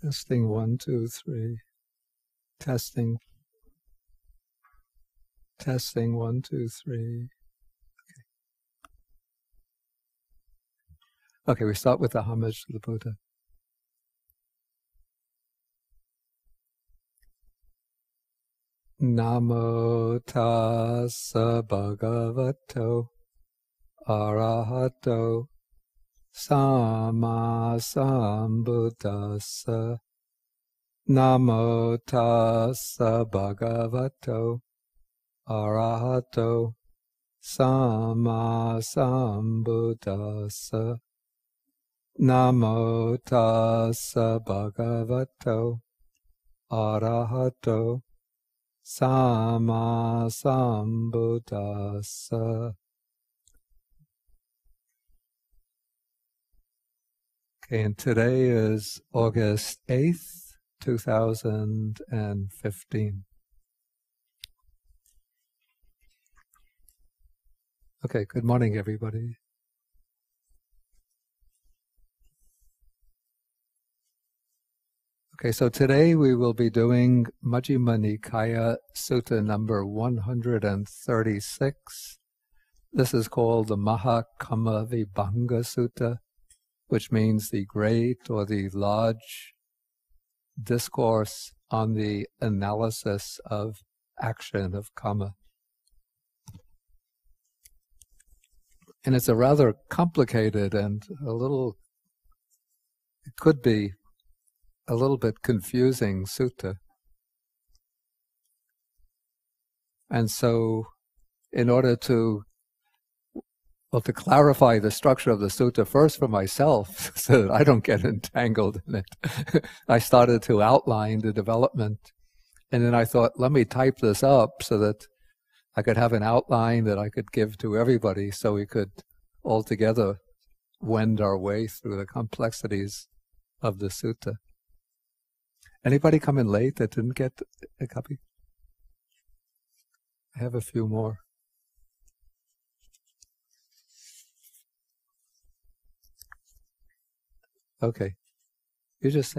Testing 1, 2, 3. Testing. Testing 1, 2, 3. Okay, we start with the homage to the Buddha. Namo tassa bhagavato arahato samma sambuddhassa. Namo tassa bhagavato arahato samma sambuddhassa. Namo tassa bhagavato arahato samma sambuddhassa. Okay, and today is August 8th, 2015. Okay, good morning, everybody. Okay, so today we will be doing Majjhima Nikāya Sutta number 136. This is called the Mahākammavibhanga Sutta, which means the great or the large discourse on the analysis of action, of kamma. And it's a rather complicated and it could be a little bit confusing sutta. And so in order to clarify the structure of the sutta first for myself, so that I don't get entangled in it, I started to outline the development. And then I thought, let me type this up so that I could have an outline that I could give to everybody so we could all together wend our way through the complexities of the sutta. Anybody come in late that didn't get a copy? I have a few more. Okay. You just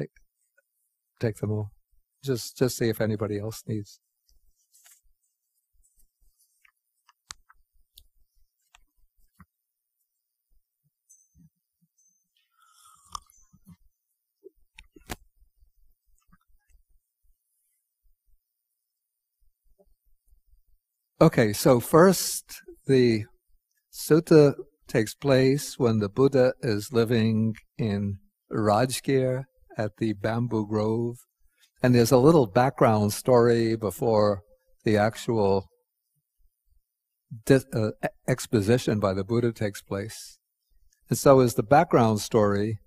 take them all. Just see if anybody else needs. Okay, so first, the sutta takes place when the Buddha is living in Rajgir at the bamboo grove. And there's a little background story before the actual exposition by the Buddha takes place. And so as the background story,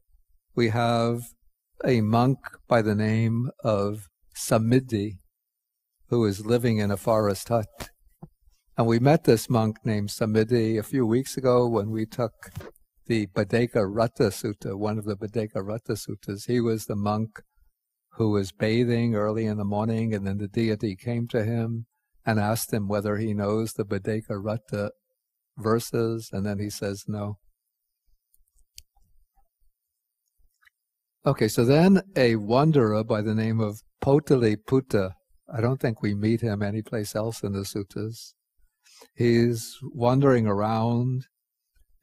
we have a monk by the name of Samidhi, who is living in a forest hut. And we met this monk named Samidhi a few weeks ago when we took the Bhiddeka Ratta Sutta, one of the Bhiddeka Ratta Suttas. He was the monk who was bathing early in the morning, and then the deity came to him and asked him whether he knows the Bhiddeka Ratta verses, and then he says no. Okay, so then a wanderer by the name of Potaliputta, I don't think we meet him anyplace else in the suttas. He's wandering around,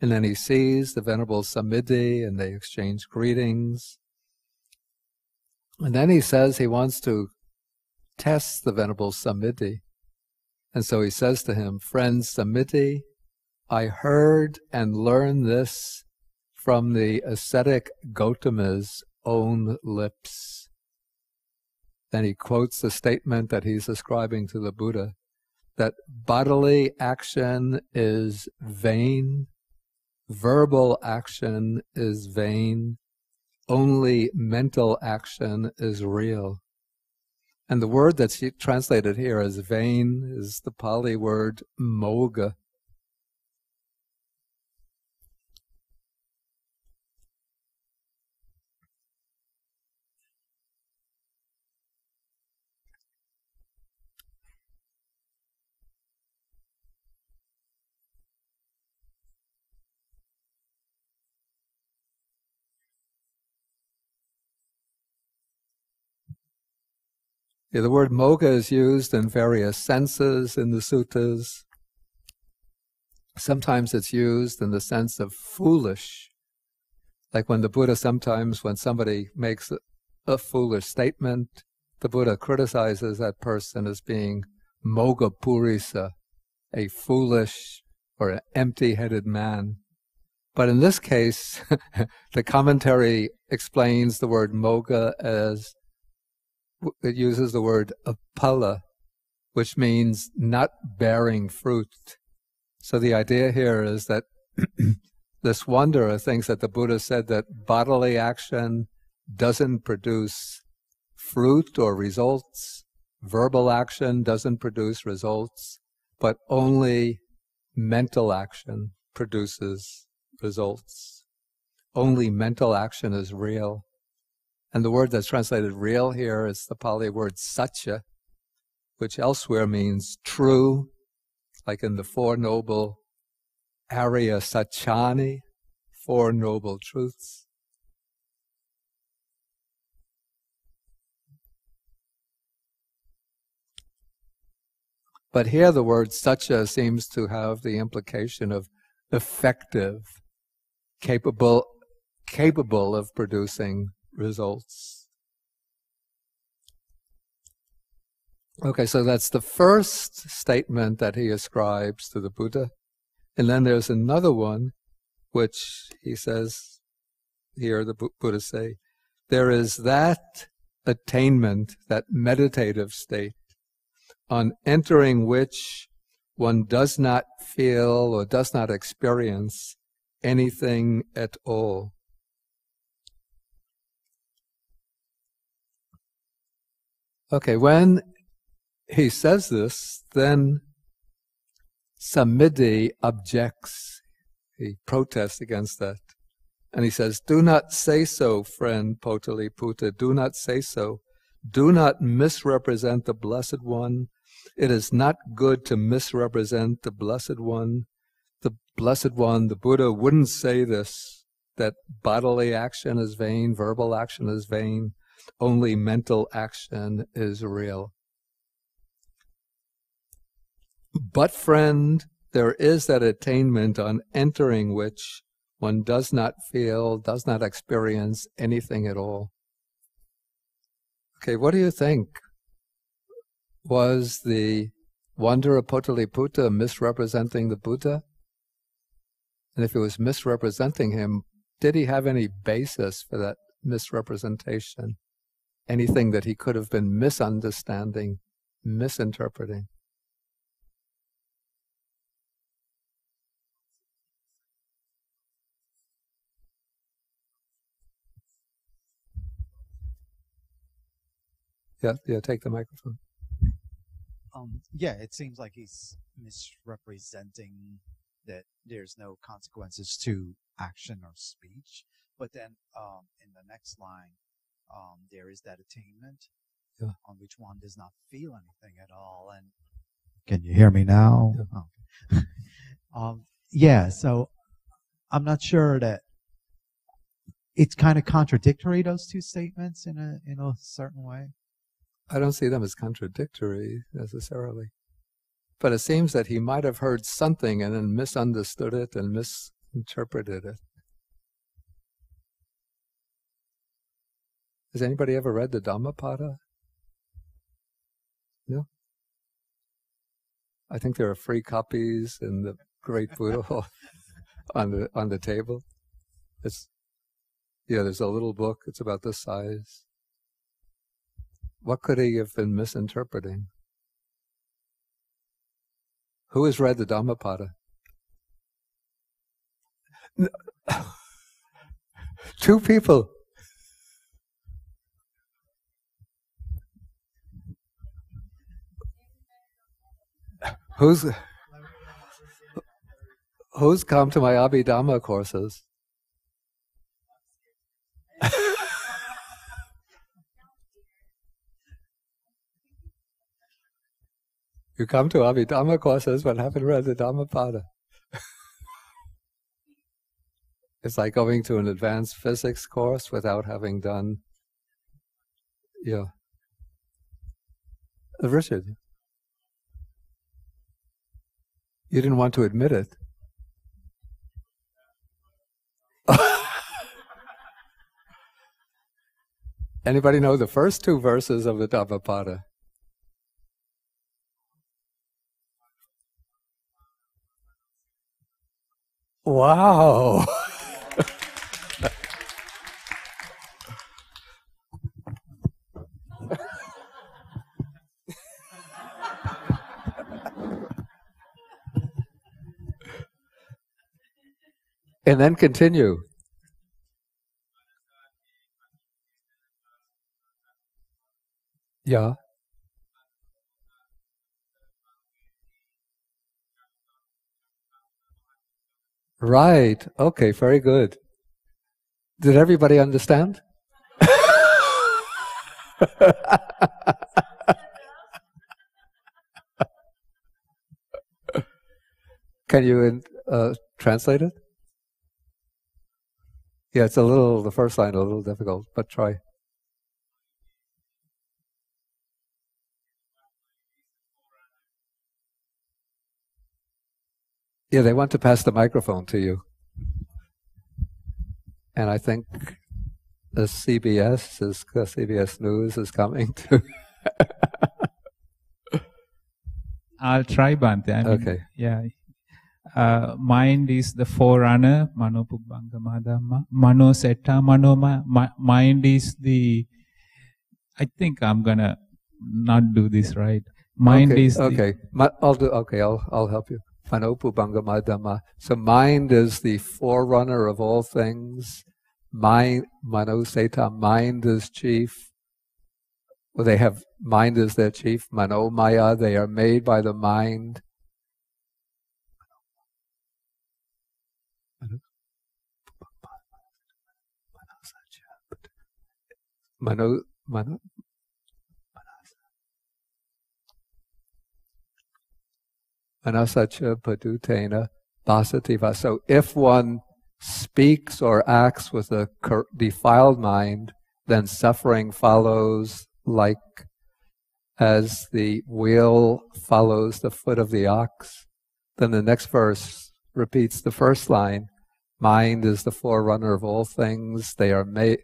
and then he sees the Venerable Samidhi, and they exchange greetings. And then he says he wants to test the Venerable Samidhi. And so he says to him, "Friend Samidhi, I heard and learned this from the ascetic Gautama's own lips." Then he quotes the statement that he's ascribing to the Buddha, that bodily action is vain, verbal action is vain, only mental action is real. And the word that's translated here as vain is the Pali word moga. The word moga is used in various senses in the suttas. Sometimes it's used in the sense of foolish. Like when the Buddha sometimes, when somebody makes a foolish statement, the Buddha criticizes that person as being moga purisa, a foolish or an empty-headed man. But in this case, the commentary explains the word moga as, it uses the word apala, which means not bearing fruit. So the idea here is that this wanderer thinks that the Buddha said that bodily action doesn't produce fruit or results, verbal action doesn't produce results, but only mental action produces results. Only mental action is real. And the word that's translated real here is the Pali word satya, which elsewhere means true, like in the Four Noble Arya Satchani, Four Noble Truths. But here the word satya seems to have the implication of effective, capable of producing results. Okay, so that's the first statement that he ascribes to the Buddha. And then there's another one, which he says, here the Buddha say, there is that attainment, that meditative state, on entering which one does not feel or does not experience anything at all. Okay, when he says this, then Samidhi objects. He protests against that. And he says, do not say so, friend Potali-Putta, do not say so. Do not misrepresent the Blessed One. It is not good to misrepresent the Blessed One. The Blessed One, the Buddha, wouldn't say this, that bodily action is vain, verbal action is vain, only mental action is real. But, friend, there is that attainment on entering which one does not feel, does not experience anything at all. Okay, what do you think? Was the wanderer Potali-Putta misrepresenting the Buddha? And if it was misrepresenting him, did he have any basis for that misrepresentation? Anything that he could have been misunderstanding, misinterpreting? Yeah, take the microphone. Yeah, it seems like he's misrepresenting that there's no consequences to action or speech. But then in the next line, there is that attainment on which one does not feel anything at all. And can you hear me now? Yeah. Oh. Yeah, so I'm not sure that it's kind of contradictory, those two statements, in a certain way. I don't see them as contradictory necessarily. But it seems that he might have heard something and then misunderstood it and misinterpreted it. Has anybody ever read the Dhammapada? No? I think there are free copies in the Great Buddha Hall on the table. There's a little book. It's about this size. What could he have been misinterpreting? Who has read the Dhammapada? No. 2 people. Who's come to my Abhidhamma courses? You come to Abhidhamma courses but haven't read the Dhammapada. It's like going to an advanced physics course without having done, Richard, you didn't want to admit it. Anybody know the first two verses of the Dhammapada? Wow! And then continue. Yeah. Right. Okay, very good. Did everybody understand? Can you translate it? Yeah, it's the first line a little difficult, but try. Yeah, they want to pass the microphone to you. And I think the CBS News is coming to. I'll try, Bhante. Okay. Yeah. Mind is the forerunner, Mahākammavibhanga Sutta. Mano Setta, Manoma. Mind is the. I think I'm gonna not do this right. Mind is okay. I'll help you. Mahākammavibhanga. So mind is the forerunner of all things. Mind, Mano Setta, mind is chief. Well, they have mind as their chief. Mano Maya, they are made by the mind. Manasacha padutena basativa. So if one speaks or acts with a defiled mind, then suffering follows, like as the wheel follows the foot of the ox. Then the next verse repeats the first line. Mind is the forerunner of all things. They are made.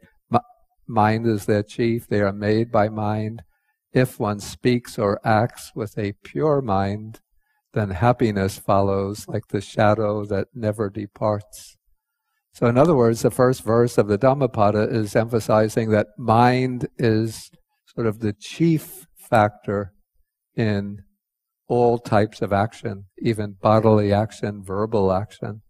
Mind is their chief. They are made by mind. If one speaks or acts with a pure mind, then happiness follows like the shadow that never departs. So in other words, the first verse of the Dhammapada is emphasizing that mind is sort of the chief factor in all types of action, even bodily action, verbal action.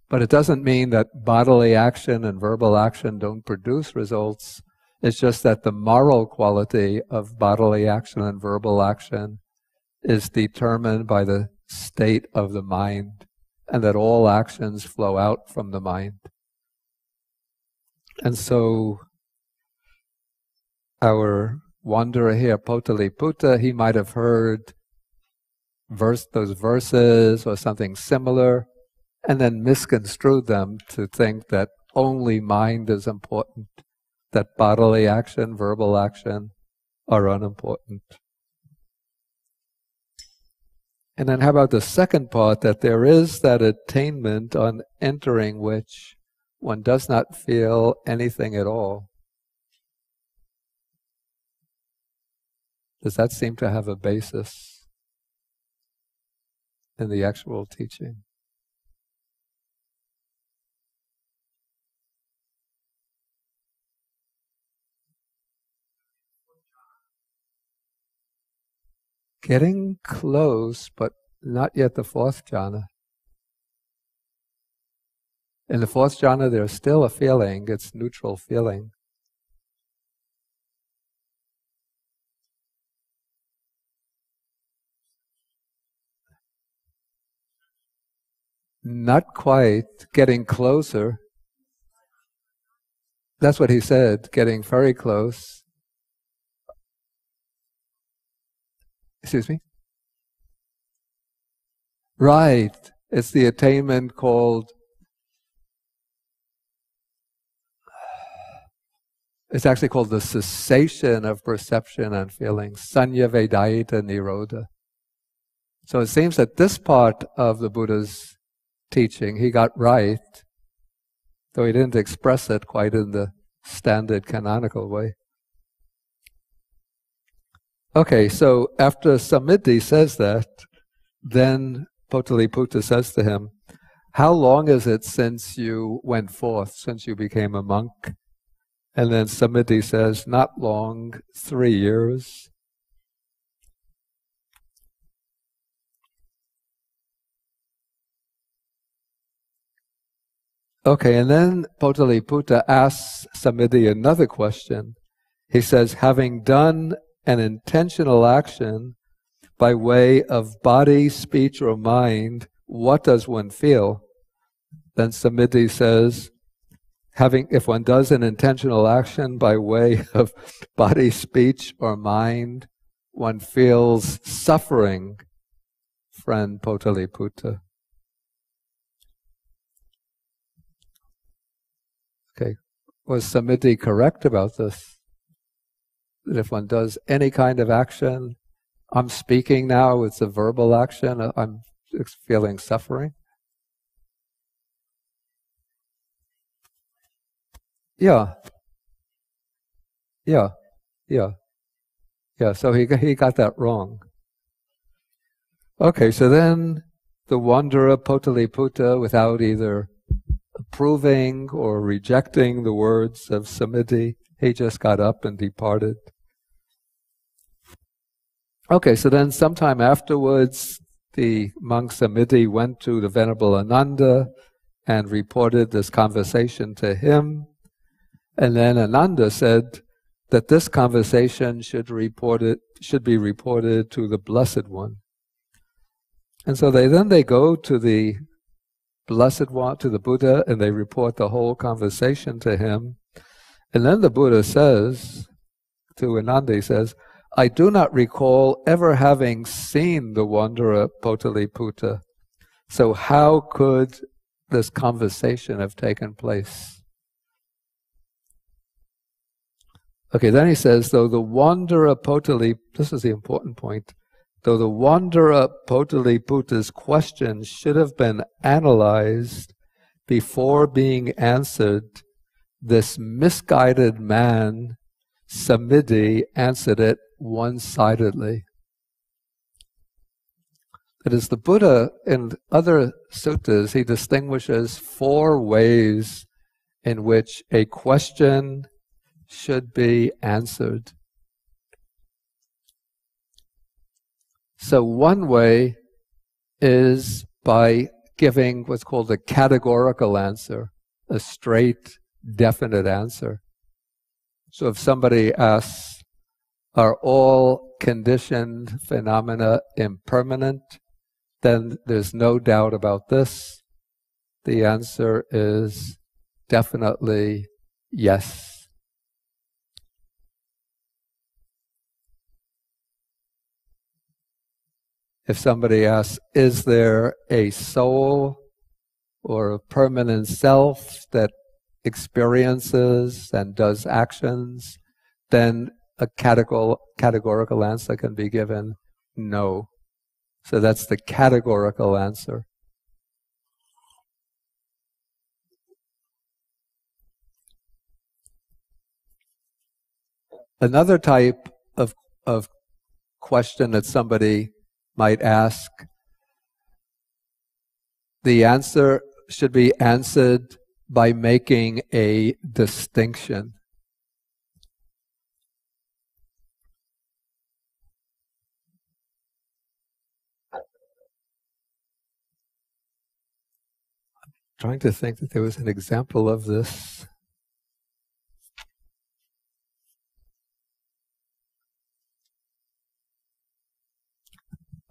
But it doesn't mean that bodily action and verbal action don't produce results. It's just that the moral quality of bodily action and verbal action is determined by the state of the mind, and that all actions flow out from the mind. And so our wanderer here, Potaliputta, he might have heard those verses or something similar, and then misconstrued them to think that only mind is important, that bodily action, verbal action are unimportant. And then how about the second part, that there is that attainment on entering which one does not feel anything at all? Does that seem to have a basis in the actual teaching? Getting close, but not yet the fourth jhana. In the fourth jhana, there's still a feeling, it's neutral feeling. Not quite, getting closer. That's what he said, getting very close. Excuse me? Right. It's the attainment called It's actually called the cessation of perception and feeling, sanya vedayita nirodha. So it seems that this part of the Buddha's teaching he got right, though he didn't express it quite in the standard canonical way. Okay, so after Samiti says that, then Potaliputra says to him, how long is it since you went forth, since you became a monk? And then Samiti says, not long, 3 years. Okay, and then Potaliputra asks Samiti another question. He says, having done an intentional action by way of body, speech, or mind, what does one feel? Then Samiti says, if one does an intentional action by way of body, speech, or mind, one feels suffering, friend Potaliputra. Okay, was Samiti correct about this? That if one does any kind of action, I'm speaking now, it's a verbal action, I'm feeling suffering? Yeah. So he got that wrong. Okay, so then the wanderer Potaliputra, without either approving or rejecting the words of Samiti, he just got up and departed. Okay, so then sometime afterwards, the monk Samiti went to the Venerable Ananda and reported this conversation to him. And then Ananda said that this conversation should be reported to the Blessed One. And so they go to the Blessed One, to the Buddha, and they report the whole conversation to him. And then the Buddha says to Ananda, he says, I do not recall ever having seen the wanderer Potaliputra. So how could this conversation have taken place? Okay, then he says, though the wanderer this is the important point, though the wanderer Potaliputra's question should have been analyzed before being answered, this misguided man, Samiti, answered it one-sidedly. That is, the Buddha, in other suttas, he distinguishes 4 ways in which a question should be answered. So one way is by giving what's called a categorical answer, a straight, definite answer. So if somebody asks, are all conditioned phenomena impermanent? Then there's no doubt about this. The answer is definitely yes. If somebody asks, is there a soul or a permanent self that experiences and does actions, then a categorical answer can be given, no. So that's the categorical answer. Another type of question that somebody might ask, the answer should be answered by making a distinction. I'm trying to think that there was an example of this.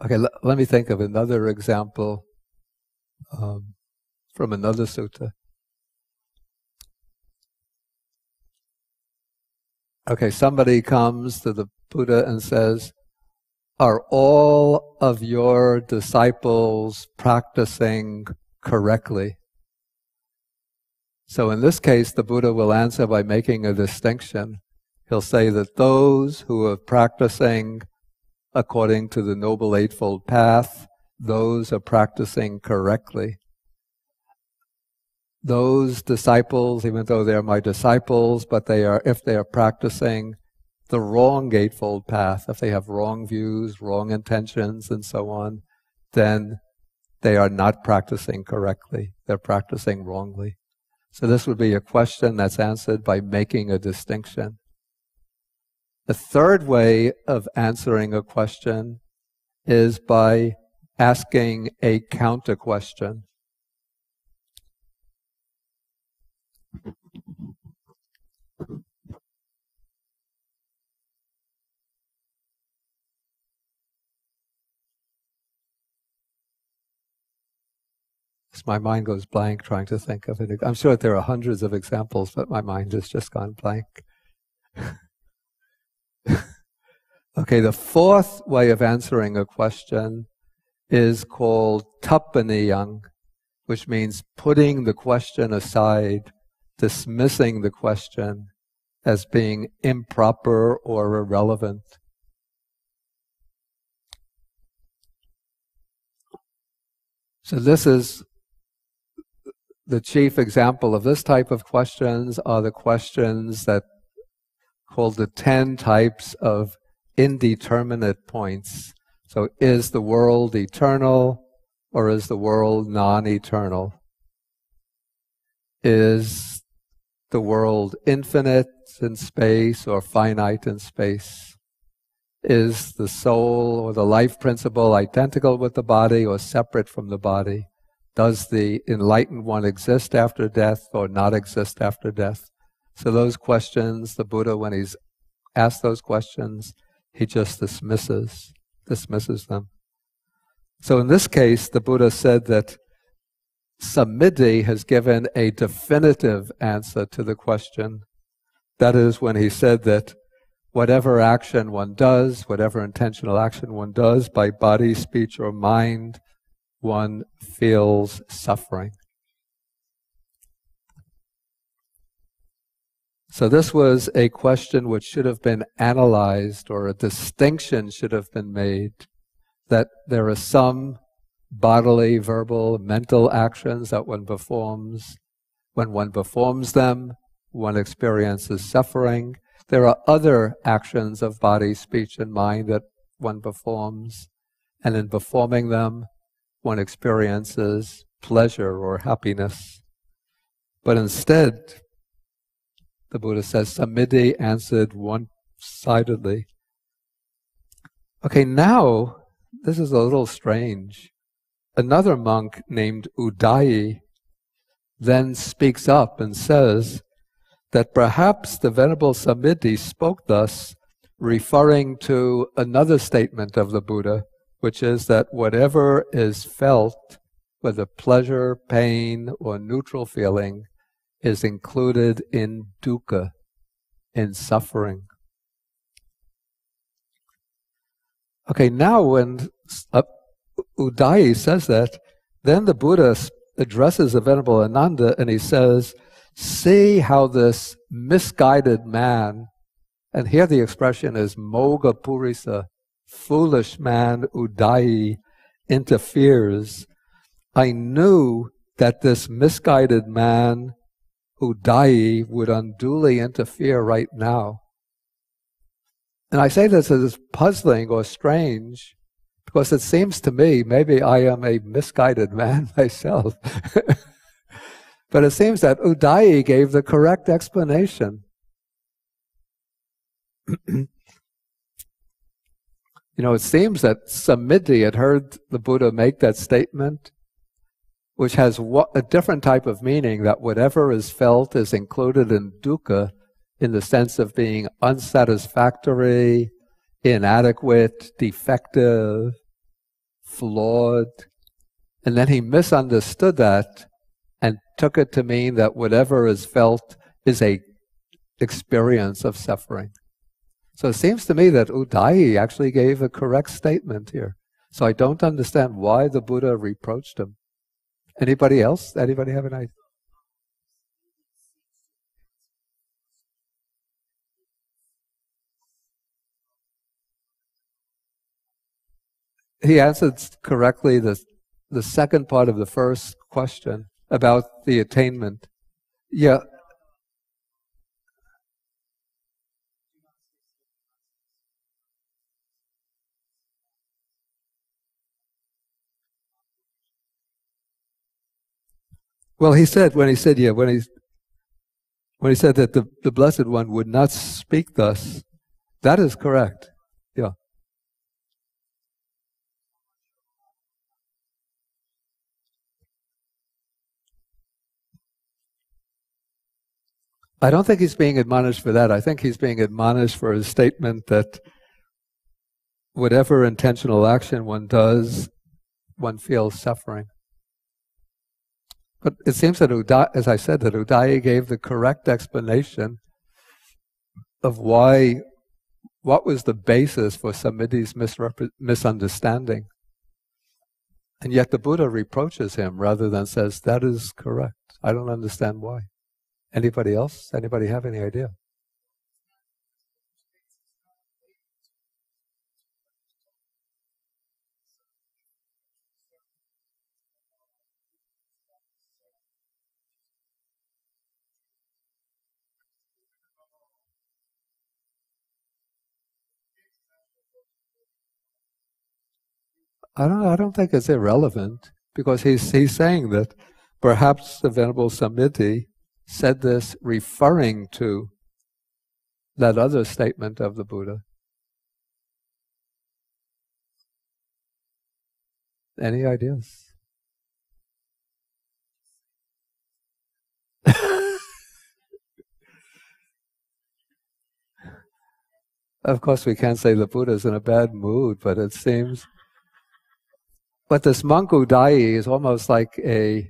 Okay, let me think of another example from another sutta. Okay, somebody comes to the Buddha and says, are all of your disciples practicing correctly? So in this case, the Buddha will answer by making a distinction. He'll say that those who are practicing according to the Noble Eightfold Path, those are practicing correctly. Those disciples, even though they're my disciples, but if they are practicing the wrong Eightfold Path, if they have wrong views, wrong intentions, and so on, then they are not practicing correctly. They're practicing wrongly. So this would be a question that's answered by making a distinction. The third way of answering a question is by asking a counter question. My mind goes blank trying to think of it. I'm sure that there are hundreds of examples, but my mind has just gone blank. Okay, the fourth way of answering a question is called tappaniyang, which means putting the question aside, dismissing the question as being improper or irrelevant. So this is the chief example of this type of questions are the questions that called the 10 types of indeterminate points. So is the world eternal or is the world non-eternal? Is the world infinite in space or finite in space? Is the soul or the life principle identical with the body or separate from the body? Does the enlightened one exist after death or not exist after death? So those questions, the Buddha, when he's asked those questions, he just dismisses them. So in this case, the Buddha said that Sammiddhi has given a definitive answer to the question. That is when he said that whatever action one does, whatever intentional action one does by body, speech, or mind, one feels suffering. So this was a question which should have been analyzed, or a distinction should have been made, that there are some bodily, verbal, mental actions that one performs. When one performs them, one experiences suffering. There are other actions of body, speech, and mind that one performs, and in performing them, one experiences pleasure or happiness. But instead, the Buddha says, Sammiddhi answered one-sidedly. Okay, now, this is a little strange. Another monk named Udayi then speaks up and says that perhaps the Venerable Sammiddhi spoke thus, referring to another statement of the Buddha, which is that whatever is felt, whether pleasure, pain, or neutral feeling, is included in dukkha, in suffering. Okay, now when Udayi says that, then the Buddha addresses the Venerable Ananda and he says, see how this misguided man, and here the expression is moga purisa, foolish man Udayi, interferes. I knew that this misguided man Udayi would unduly interfere right now. And I say this as puzzling or strange because it seems to me, maybe I am a misguided man myself, but it seems that Udayi gave the correct explanation. It seems that Sammiddhi had heard the Buddha make that statement, which has a different type of meaning, that whatever is felt is included in dukkha, in the sense of being unsatisfactory, inadequate, defective, flawed. And then he misunderstood that and took it to mean that whatever is felt is a experience of suffering. So it seems to me that Udayi actually gave a correct statement here. So I don't understand why the Buddha reproached him. Anybody else? Anybody have an idea? he answered correctly the second part of the first question about the attainment. Yeah. Well, he said when he said that the Blessed One would not speak thus, that is correct. Yeah. I don't think he's being admonished for that. I think he's being admonished for his statement that whatever intentional action one does, one feels suffering. But it seems that as I said, that Udaya gave the correct explanation of what was the basis for Samithi's misunderstanding. And yet the Buddha reproaches him rather than says, that is correct. I don't understand why. Anybody else? Anybody have any idea? I don't think it's irrelevant, because he's saying that perhaps the Venerable Samithi said this referring to that other statement of the Buddha. Any ideas? Of course, we can't say the Buddha's in a bad mood, but it seems. But this monk Udaya is almost like a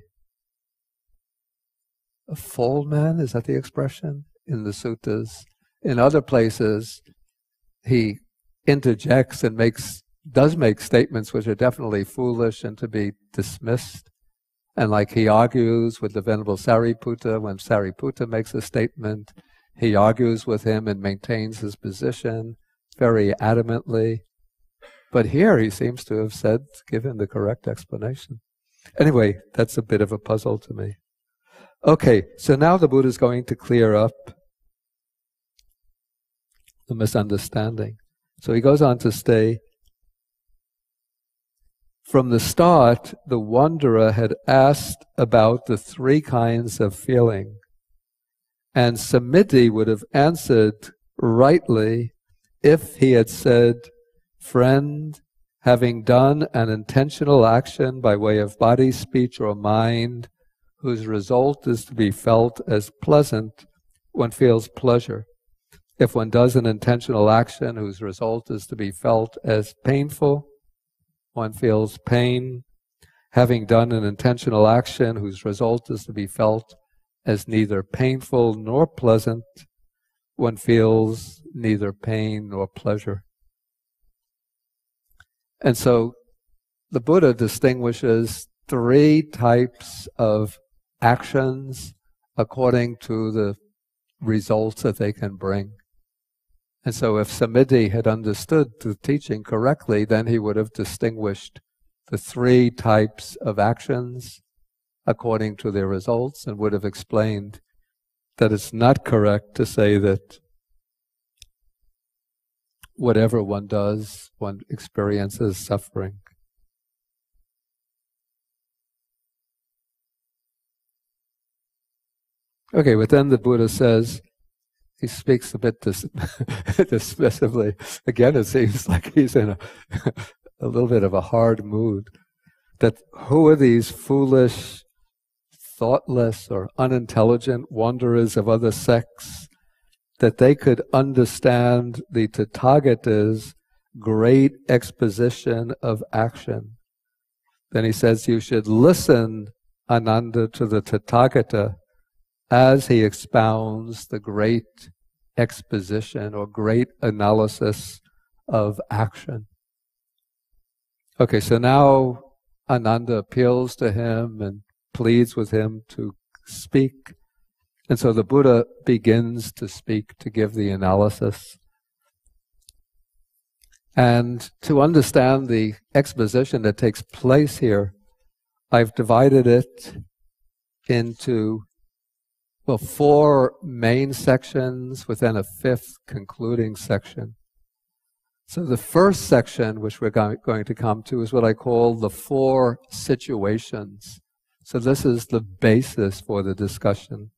full man, is that the expression? In the suttas. In other places, he interjects and does make statements which are definitely foolish and to be dismissed. And like he argues with the Venerable Sariputta, when Sariputta makes a statement, he argues with him and maintains his position very adamantly. But here he seems to have given the correct explanation. Anyway, that's a bit of a puzzle to me. Okay, so now the Buddha is going to clear up the misunderstanding. So he goes on to say, from the start, the wanderer had asked about the three kinds of feeling, and Samithi would have answered rightly if he had said, friend, having done an intentional action by way of body, speech, or mind, whose result is to be felt as pleasant, one feels pleasure. If one does an intentional action whose result is to be felt as painful, one feels pain. Having done an intentional action whose result is to be felt as neither painful nor pleasant, one feels neither pain nor pleasure. And so the Buddha distinguishes three types of actions according to the results that they can bring. And so if Samithi had understood the teaching correctly, then he would have distinguished the three types of actions according to their results, and would have explained that it's not correct to say that whatever one does, one experiences suffering. Okay, but then the Buddha says, he speaks a bit dismissively. Again, it seems like he's in a little bit of a hard mood. That who are these foolish, thoughtless, or unintelligent wanderers of other sects, that they could understand the Tathagata's great exposition of action? Then he says, you should listen, Ananda, to the Tathagata as he expounds the great exposition or great analysis of action. Okay, so now Ananda appeals to him and pleads with him to speak. And so the Buddha begins to speak, to give the analysis. And to understand the exposition that takes place here, I've divided it into, well, 4 main sections within a 5th concluding section. So the first section, which we're going to come to, is what I call the 4 situations. So this is the basis for the discussion.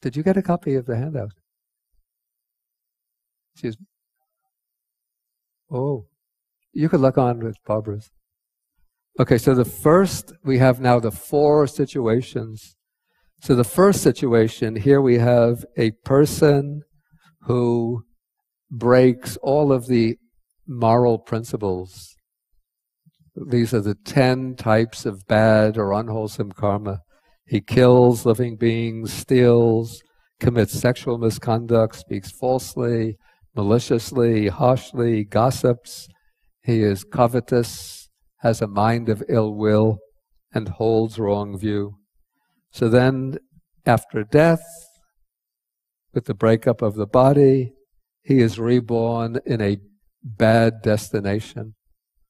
Did you get a copy of the handout? Excuse me. Oh, you could look on with Barbara's. Okay, so the first, we have now the 4 situations. So the first situation, here we have a person who breaks all of the moral principles. These are the 10 types of bad or unwholesome karma. He kills living beings, steals, commits sexual misconduct, speaks falsely, maliciously, harshly, gossips. He is covetous, has a mind of ill will, and holds wrong view. So then, after death, with the breakup of the body, he is reborn in a bad destination.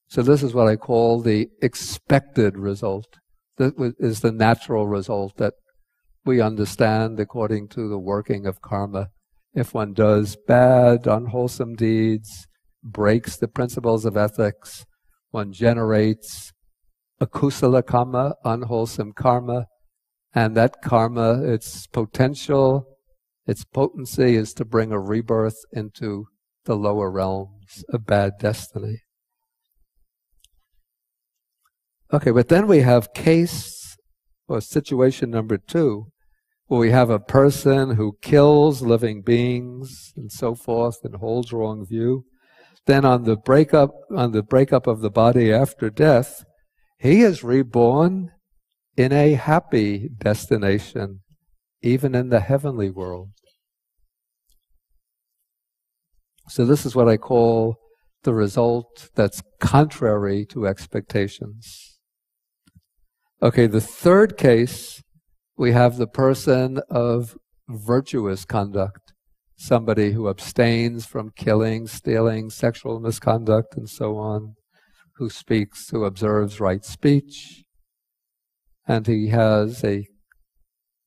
So this is what I call the expected result. That is the natural result that we understand according to the working of karma. If one does bad, unwholesome deeds, breaks the principles of ethics, one generates akusala kamma, unwholesome karma, and that karma, its potential, its potency is to bring a rebirth into the lower realms, a bad destiny. Okay, but then we have case or situation number 2, where we have a person who kills living beings and so forth and holds wrong view. Then on the breakup of the body after death, he is reborn in a happy destination, even in the heavenly world. So this is what I call the result that's contrary to expectations. Okay, the third case, we have the person of virtuous conduct, somebody who abstains from killing, stealing, sexual misconduct, and so on, who observes right speech, and he has a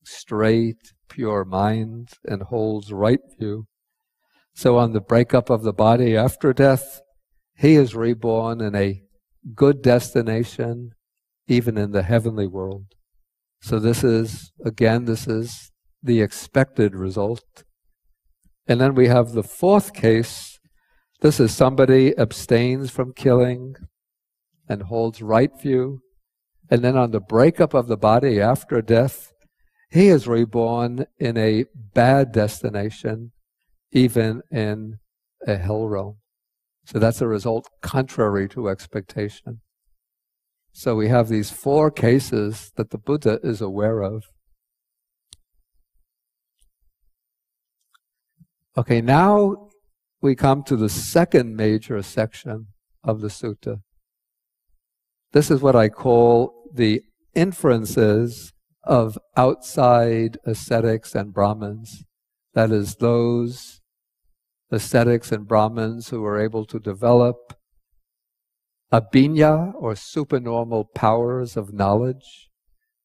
straight, pure mind and holds right view. So on the breakup of the body after death, he is reborn in a good destination, even in the heavenly world. So this is the expected result. And then we have the 4th case. This is somebody abstains from killing and holds right view. And then on the breakup of the body after death, he is reborn in a bad destination, even in a hell realm. So that's a result contrary to expectation. So we have these 4 cases that the Buddha is aware of. Okay, now we come to the second major section of the sutta. This is what I call the inferences of outside ascetics and Brahmins. That is, those ascetics and Brahmins who are able to develop abhinya, or supernormal powers of knowledge,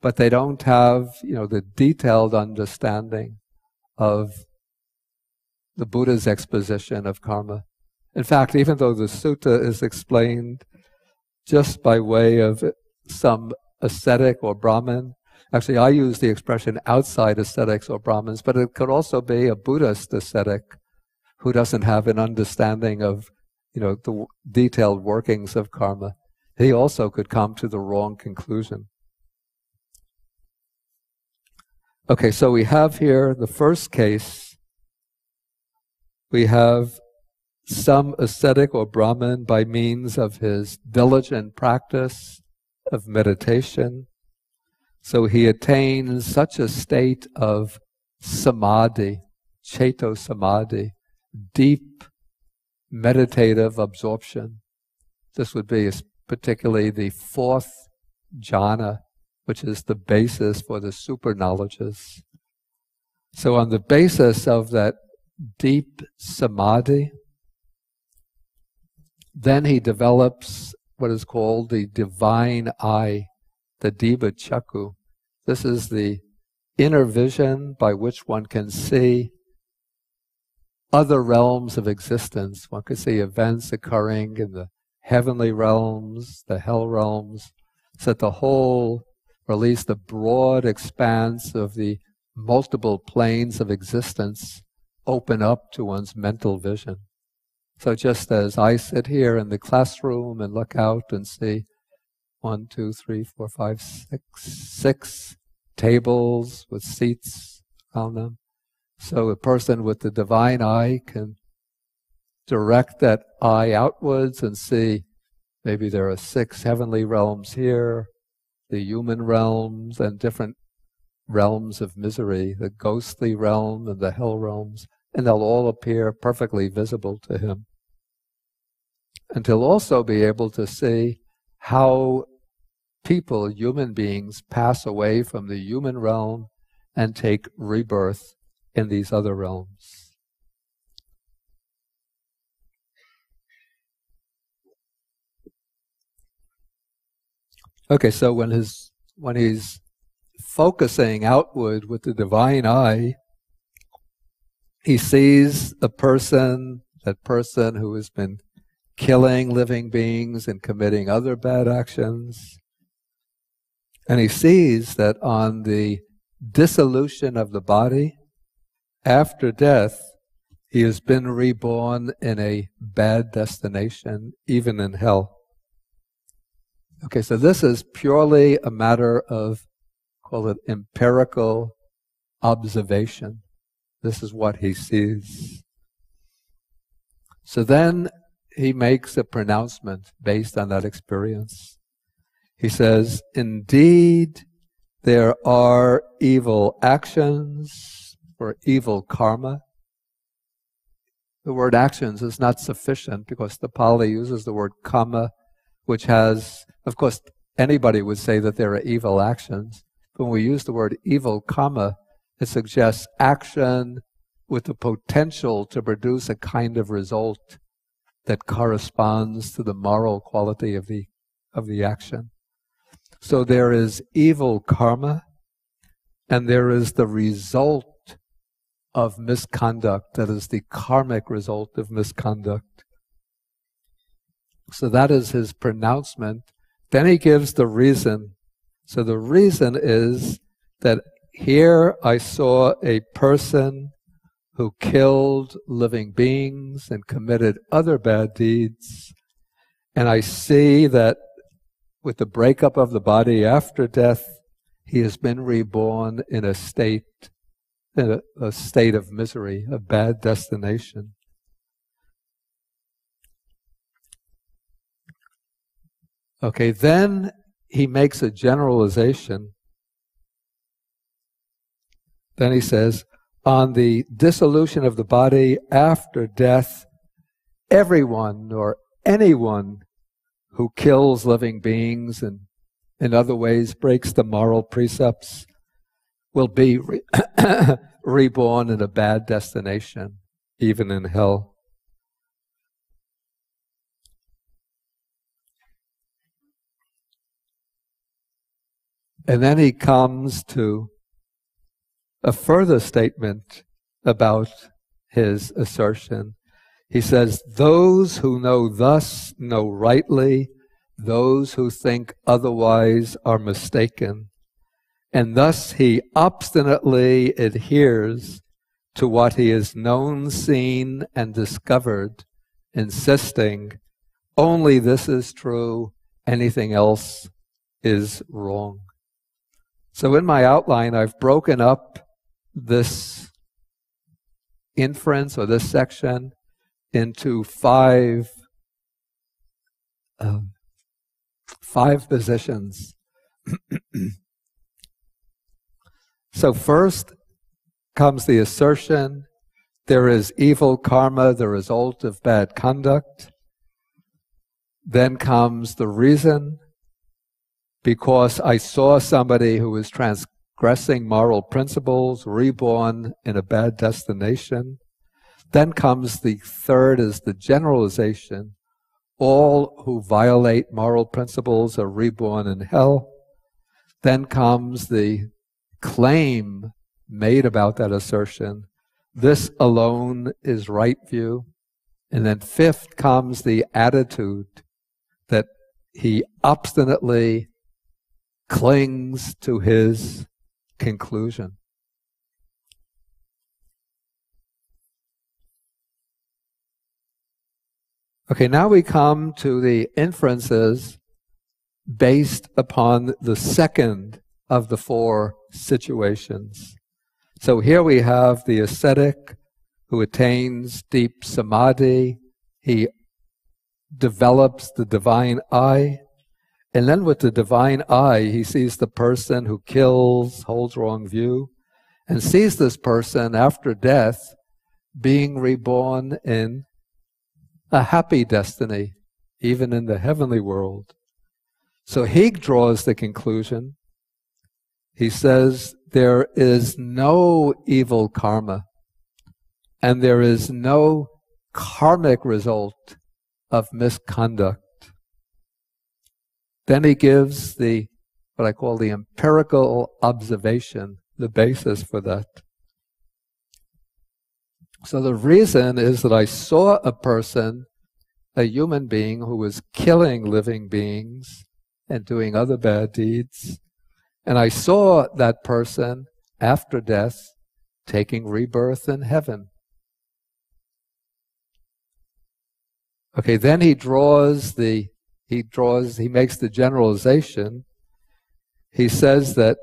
but they don't have, the detailed understanding of the Buddha's exposition of karma. In fact, even though the sutta is explained just by way of some ascetic or Brahmin, actually I use the expression outside ascetics or Brahmins, but it could also be a Buddhist ascetic who doesn't have an understanding of the detailed workings of karma. He also could come to the wrong conclusion. Okay, so we have here the first case. We have some ascetic or Brahmin, by means of his diligent practice of meditation. So he attains such a state of samadhi, ceto samadhi, deep meditative absorption. This would be particularly the 4th jhana, which is the basis for the super knowledges. So on the basis of that deep samadhi, then he develops what is called the divine eye, the diva chakku. This is the inner vision by which one can see other realms of existence. One can see events occurring in the heavenly realms, the hell realms, so that the whole, or at least the broad expanse of the multiple planes of existence open up to one's mental vision. So just as I sit here in the classroom and look out and see 1, 2, 3, 4, 5, 6 tables with seats on them, so a person with the divine eye can direct that eye outwards and see maybe there are 6 heavenly realms here, the human realms, and different realms of misery, the ghostly realm and the hell realms, and they'll all appear perfectly visible to him. And he'll also be able to see how people, human beings, pass away from the human realm and take rebirth in these other realms. Okay, so when he's focusing outward with the divine eye, he sees that person who has been killing living beings and committing other bad actions. And he sees that on the dissolution of the body, after death, he has been reborn in a bad destination, even in hell. Okay, so this is purely a matter of, call it empirical observation. This is what he sees. So then he makes a pronouncement based on that experience. He says, indeed, there are evil actions or evil karma. The word actions is not sufficient because the Pali uses the word kamma, which has, of course, anybody would say that there are evil actions. But when we use the word evil kamma, it suggests action with the potential to produce a kind of result that corresponds to the moral quality of the action. So there is evil karma, and there is the result of misconduct, that is the karmic result of misconduct. So that is his pronouncement. Then he gives the reason. So the reason is that here I saw a person who killed living beings and committed other bad deeds. And I see that with the breakup of the body after death, he has been reborn in a state of misery, a bad destination. Okay, then he makes a generalization. Then he says, on the dissolution of the body after death, everyone or anyone who kills living beings and in other ways breaks the moral precepts will be reborn in a bad destination, even in hell. And then he comes to a further statement about his assertion. He says, those who know thus know rightly, those who think otherwise are mistaken. And thus he obstinately adheres to what he has known, seen, and discovered, insisting, only this is true, anything else is wrong. So in my outline, I've broken up this inference or this section into five positions. So first comes the assertion, there is evil karma, the result of bad conduct. Then comes the reason, because I saw somebody who was transgressing moral principles, reborn in a bad destination. Then comes the third is the generalization. All who violate moral principles are reborn in hell. Then comes the claim made about that assertion. This alone is right view. And then fifth comes the attitude that he obstinately clings to his conclusion. Okay, now we come to the inferences based upon the second of the four situations. So here we have the ascetic who attains deep samadhi. He develops the divine eye. And then with the divine eye, he sees the person who kills, holds wrong view, and sees this person after death being reborn in a happy destiny, even in the heavenly world. So he draws the conclusion. He says there is no evil karma, and there is no karmic result of misconduct. Then he gives the, what I call the empirical observation, the basis for that. So the reason is that I saw a person, a human being, who was killing living beings and doing other bad deeds. And I saw that person after death taking rebirth in heaven. Okay, then he makes the generalization. He says that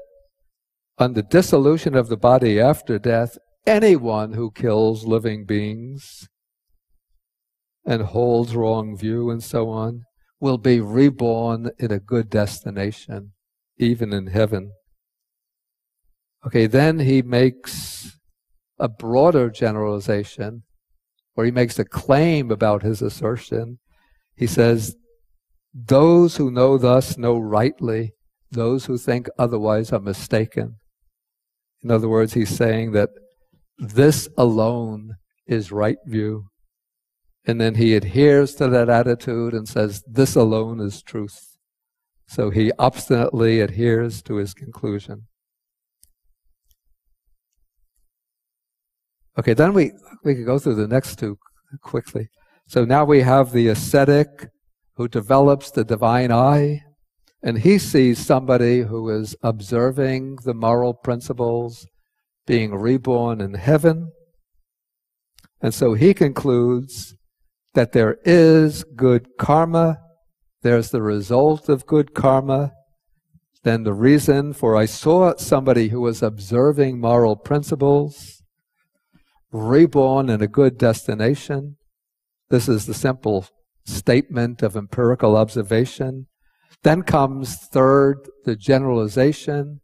on the dissolution of the body after death, anyone who kills living beings and holds wrong view and so on will be reborn in a good destination, even in heaven. Okay, then he makes a broader generalization, where he makes a claim about his assertion. He says, those who know thus know rightly, those who think otherwise are mistaken. In other words, he's saying that this alone is right view. And then he adheres to that attitude and says, this alone is truth. So he obstinately adheres to his conclusion. Okay, then we can go through the next two quickly. So now we have the ascetic who develops the divine eye, and he sees somebody who is observing the moral principles, being reborn in heaven. And so he concludes that there is good karma, there's the result of good karma. Then the reason for I saw somebody who was observing moral principles, reborn in a good destination. This is the simple statement of empirical observation. Then comes third, the generalization.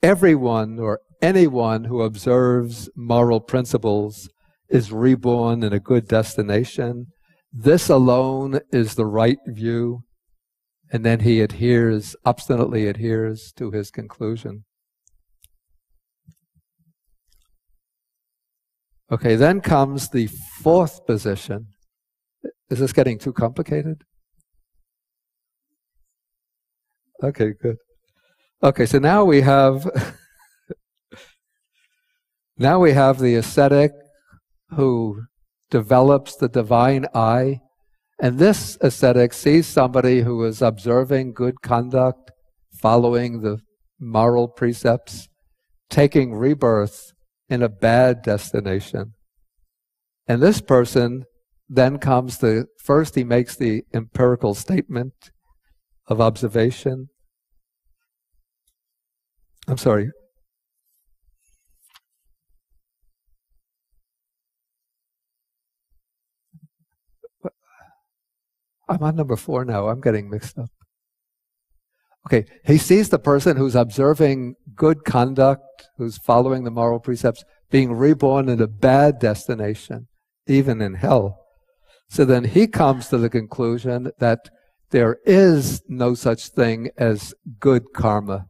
Everyone or anyone who observes moral principles is reborn in a good destination. This alone is the right view. And then he obstinately adheres to his conclusion. Okay, then comes the fourth position. Is this getting too complicated? Okay, good. Okay, so now we have the ascetic who develops the divine eye, and this ascetic sees somebody who is observing good conduct, following the moral precepts, taking rebirth in a bad destination. And this person then comes first he makes the empirical statement of observation. I'm sorry. I'm on number 4 now. I'm getting mixed up. Okay, he sees the person who's observing good conduct, who's following the moral precepts, being reborn in a bad destination, even in hell. So then he comes to the conclusion that there is no such thing as good karma,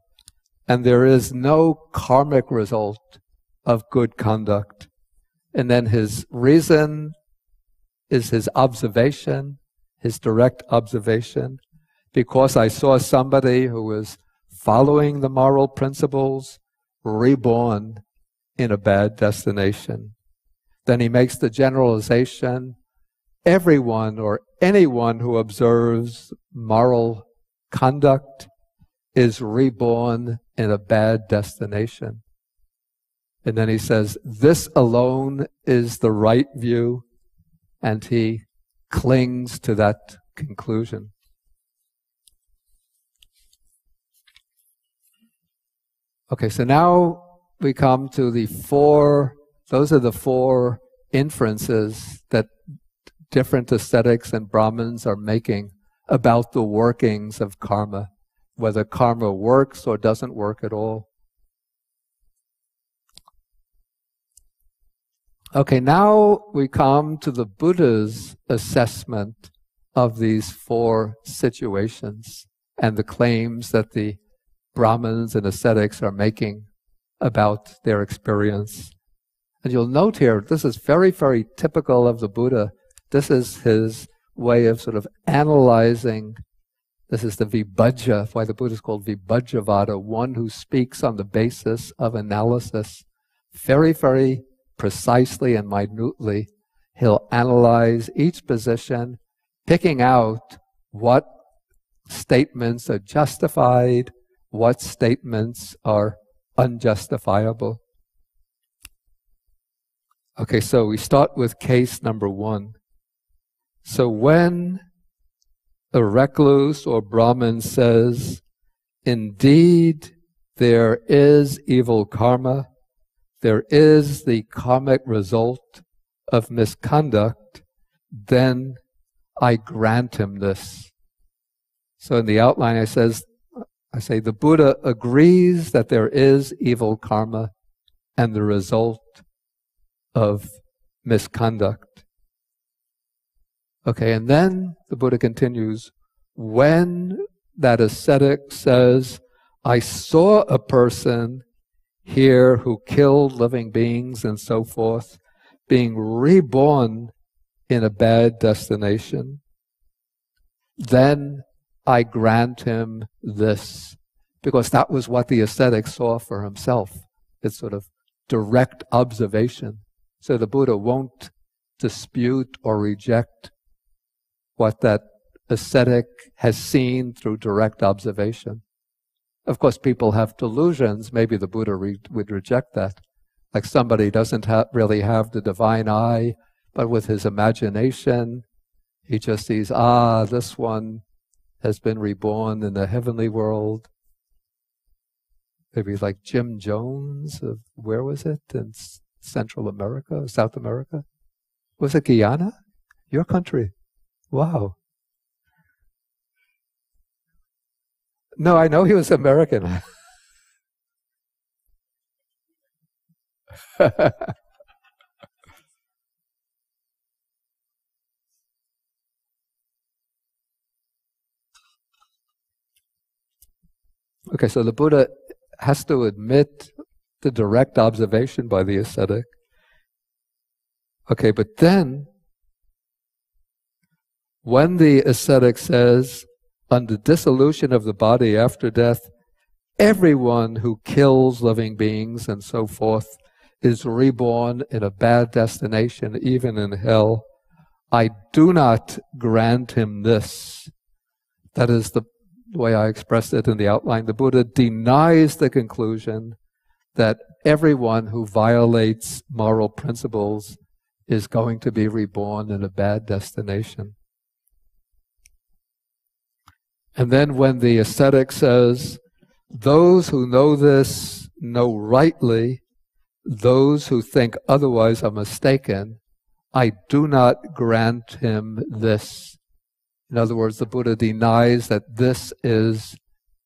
and there is no karmic result of good conduct. And then his reason is his observation, his direct observation. Because I saw somebody who was following the moral principles, reborn in a bad destination. Then he makes the generalization, everyone or anyone who observes moral conduct is reborn in a bad destination. And then he says, this alone is the right view, and he clings to that conclusion. Okay, so now we come to those are the four inferences that different ascetics and Brahmins are making about the workings of karma, whether karma works or doesn't work at all. Okay, now we come to the Buddha's assessment of these four situations and the claims that the Brahmins and ascetics are making about their experience. And you'll note here, this is very, very typical of the Buddha. This is his way of sort of analyzing. This is the vibhajja, why the Buddha is called vibhajjavada, one who speaks on the basis of analysis. Very, very precisely and minutely, he'll analyze each position, picking out what statements are justified, what statements are unjustifiable. Okay, so we start with case number 1. So when a recluse or Brahmin says, indeed there is evil karma, there is the karmic result of misconduct, then I grant him this. So in the outline I say the Buddha agrees that there is evil karma and the result of misconduct. Okay, and then the Buddha continues, when that ascetic says, I saw a person here who killed living beings and so forth, being reborn in a bad destination, then I grant him this, because that was what the ascetic saw for himself. It's sort of direct observation. So the Buddha won't dispute or reject what that ascetic has seen through direct observation. Of course, people have delusions. Maybe the Buddha would reject that. Like somebody doesn't really have the divine eye, but with his imagination, he just sees, this one has been reborn in the heavenly world. Maybe like Jim Jones of, where was it? In Central America, South America? Was it Guyana? Your country. Wow. No, I know he was American. Okay, so the Buddha has to admit the direct observation by the ascetic. Okay, but then, when the ascetic says, on the dissolution of the body after death, everyone who kills living beings and so forth is reborn in a bad destination, even in hell, I do not grant him this. That is the way I expressed it in the outline. The Buddha denies the conclusion that everyone who violates moral principles is going to be reborn in a bad destination. And then when the ascetic says, those who know this know rightly, those who think otherwise are mistaken, I do not grant him this. In other words, the Buddha denies that this is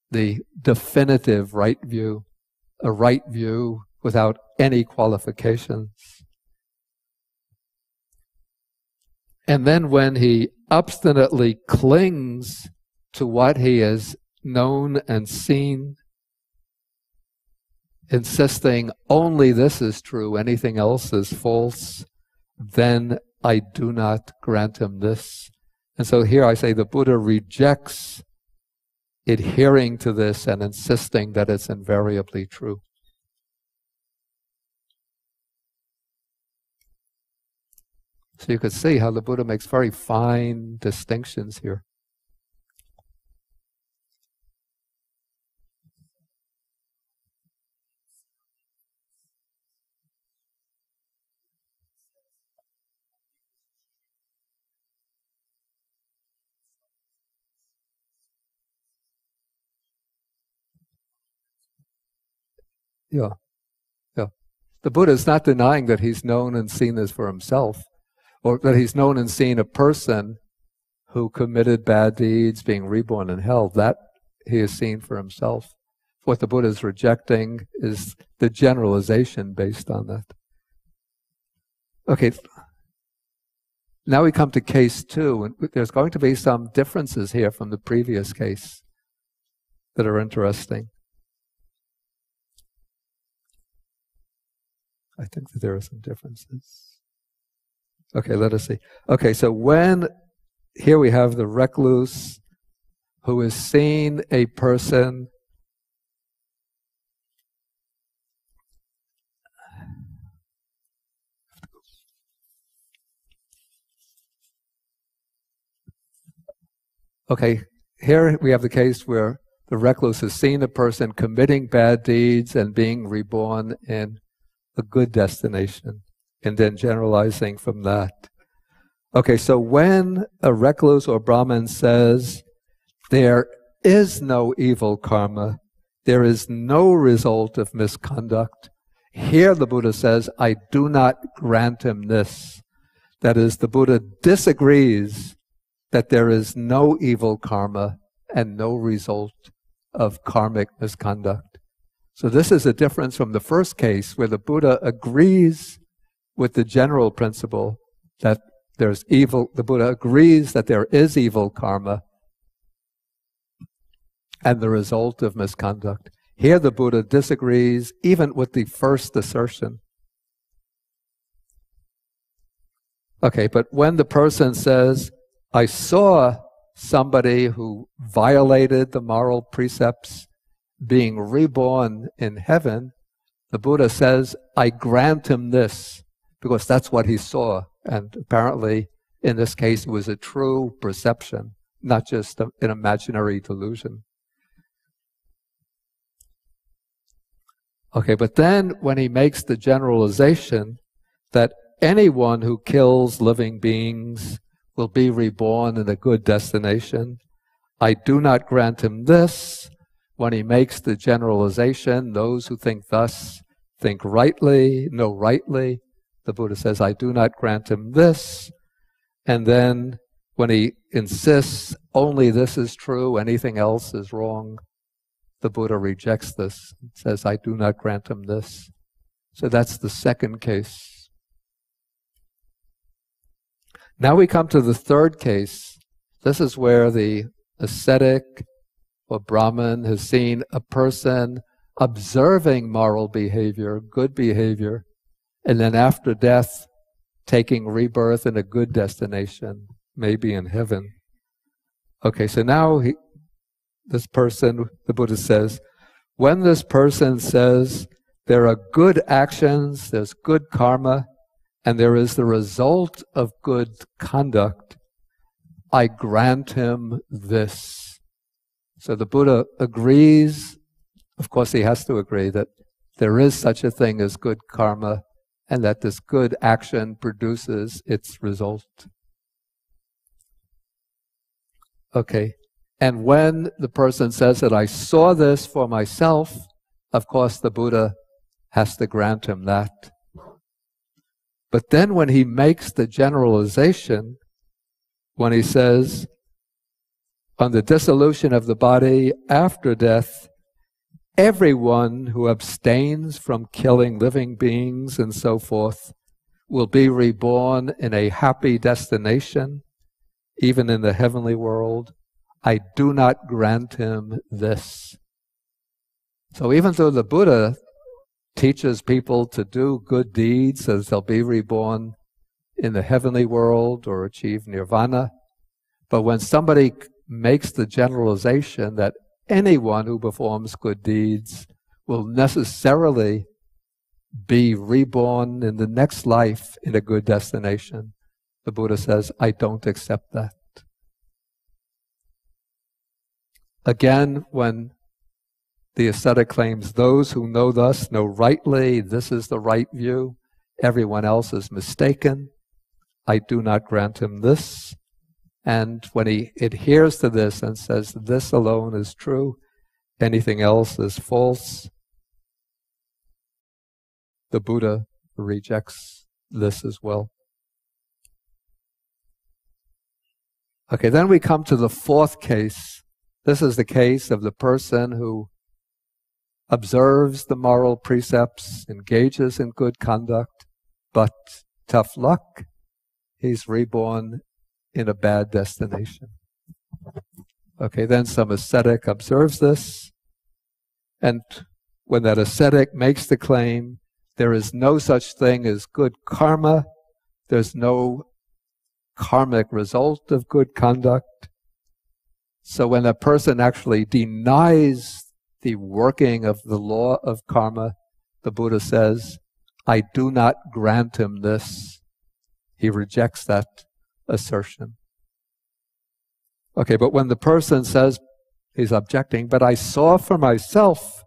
the definitive right view, a right view without any qualifications. And then when he obstinately clings to what he has known and seen, insisting only this is true, anything else is false, then I do not grant him this. And so here I say the Buddha rejects adhering to this and insisting that it's invariably true. So you could see how the Buddha makes very fine distinctions here. Yeah. The Buddha is not denying that he's known and seen this for himself, or that he's known and seen a person who committed bad deeds being reborn in hell. That he has seen for himself. What the Buddha is rejecting is the generalization based on that. Okay, now we come to case 2, and there's going to be some differences here from the previous case that are interesting. I think that there are some differences. Okay, let us see. Okay, so here we have the recluse who has seen a person Okay, here we have the case where the recluse has seen a person committing bad deeds and being reborn in a good destination, and then generalizing from that. Okay, so when a recluse or Brahmin says, there is no evil karma, there is no result of misconduct, here the Buddha says, I do not grant him this. That is, the Buddha disagrees that there is no evil karma and no result of karmic misconduct. So this is a difference from the first case where the Buddha agrees with the general principle that there's evil. The Buddha agrees that there is evil karma and the result of misconduct. Here the Buddha disagrees even with the first assertion. Okay, but when the person says, I saw somebody who violated the moral precepts being reborn in heaven, the Buddha says, I grant him this, because that's what he saw. And apparently, in this case, it was a true perception, not just an imaginary delusion. Okay, but then when he makes the generalization that anyone who kills living beings will be reborn in a good destination, I do not grant him this. When he makes the generalization, those who think thus think rightly, know rightly. The Buddha says, I do not grant him this. And then when he insists only this is true, anything else is wrong, the Buddha rejects this and says, I do not grant him this. So that's the second case. Now we come to the third case. This is where the ascetic or Brahmin has seen a person observing moral behavior, good behavior, and then after death taking rebirth in a good destination, maybe in heaven. Okay, so now this person, the Buddha says, when this person says there are good actions, there's good karma, and there is the result of good conduct, I grant him this. So the Buddha agrees, of course he has to agree, that there is such a thing as good karma and that this good action produces its result. Okay, and when the person says that I saw this for myself, of course the Buddha has to grant him that. But then when he makes the generalization, when he says, on the dissolution of the body after death, everyone who abstains from killing living beings and so forth will be reborn in a happy destination, even in the heavenly world. I do not grant him this. So even though the Buddha teaches people to do good deeds as they'll be reborn in the heavenly world or achieve nirvana. But when somebody makes the generalization that anyone who performs good deeds will necessarily be reborn in the next life in a good destination, the Buddha says, I don't accept that. Again, when the ascetic claims, those who know thus know rightly, this is the right view, everyone else is mistaken, I do not grant him this. And when he adheres to this and says, this alone is true, anything else is false, the Buddha rejects this as well. Okay, then we come to the fourth case. This is the case of the person who observes the moral precepts, engages in good conduct, but tough luck, he's reborn in a bad destination. Okay, then some ascetic observes this, and when that ascetic makes the claim, there is no such thing as good karma, there's no karmic result of good conduct. So when a person actually denies the working of the law of karma, the Buddha says, I do not grant him this. He rejects that assertion. Okay, but when the person says, he's objecting, but I saw for myself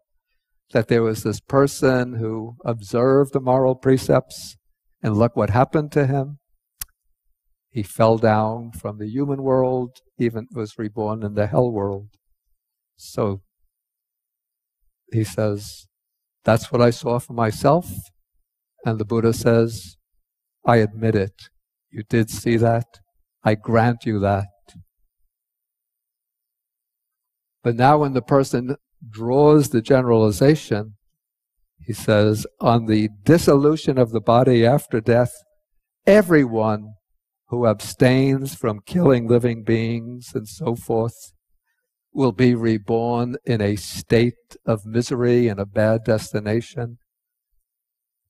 that there was this person who observed the moral precepts, and look what happened to him. He fell down from the human world, even was reborn in the hell world. So he says, that's what I saw for myself. And the Buddha says, I admit it. You did see that. I grant you that. But now when the person draws the generalization, he says, on the dissolution of the body after death, everyone who abstains from killing living beings and so forth will be reborn in a state of misery and a bad destination.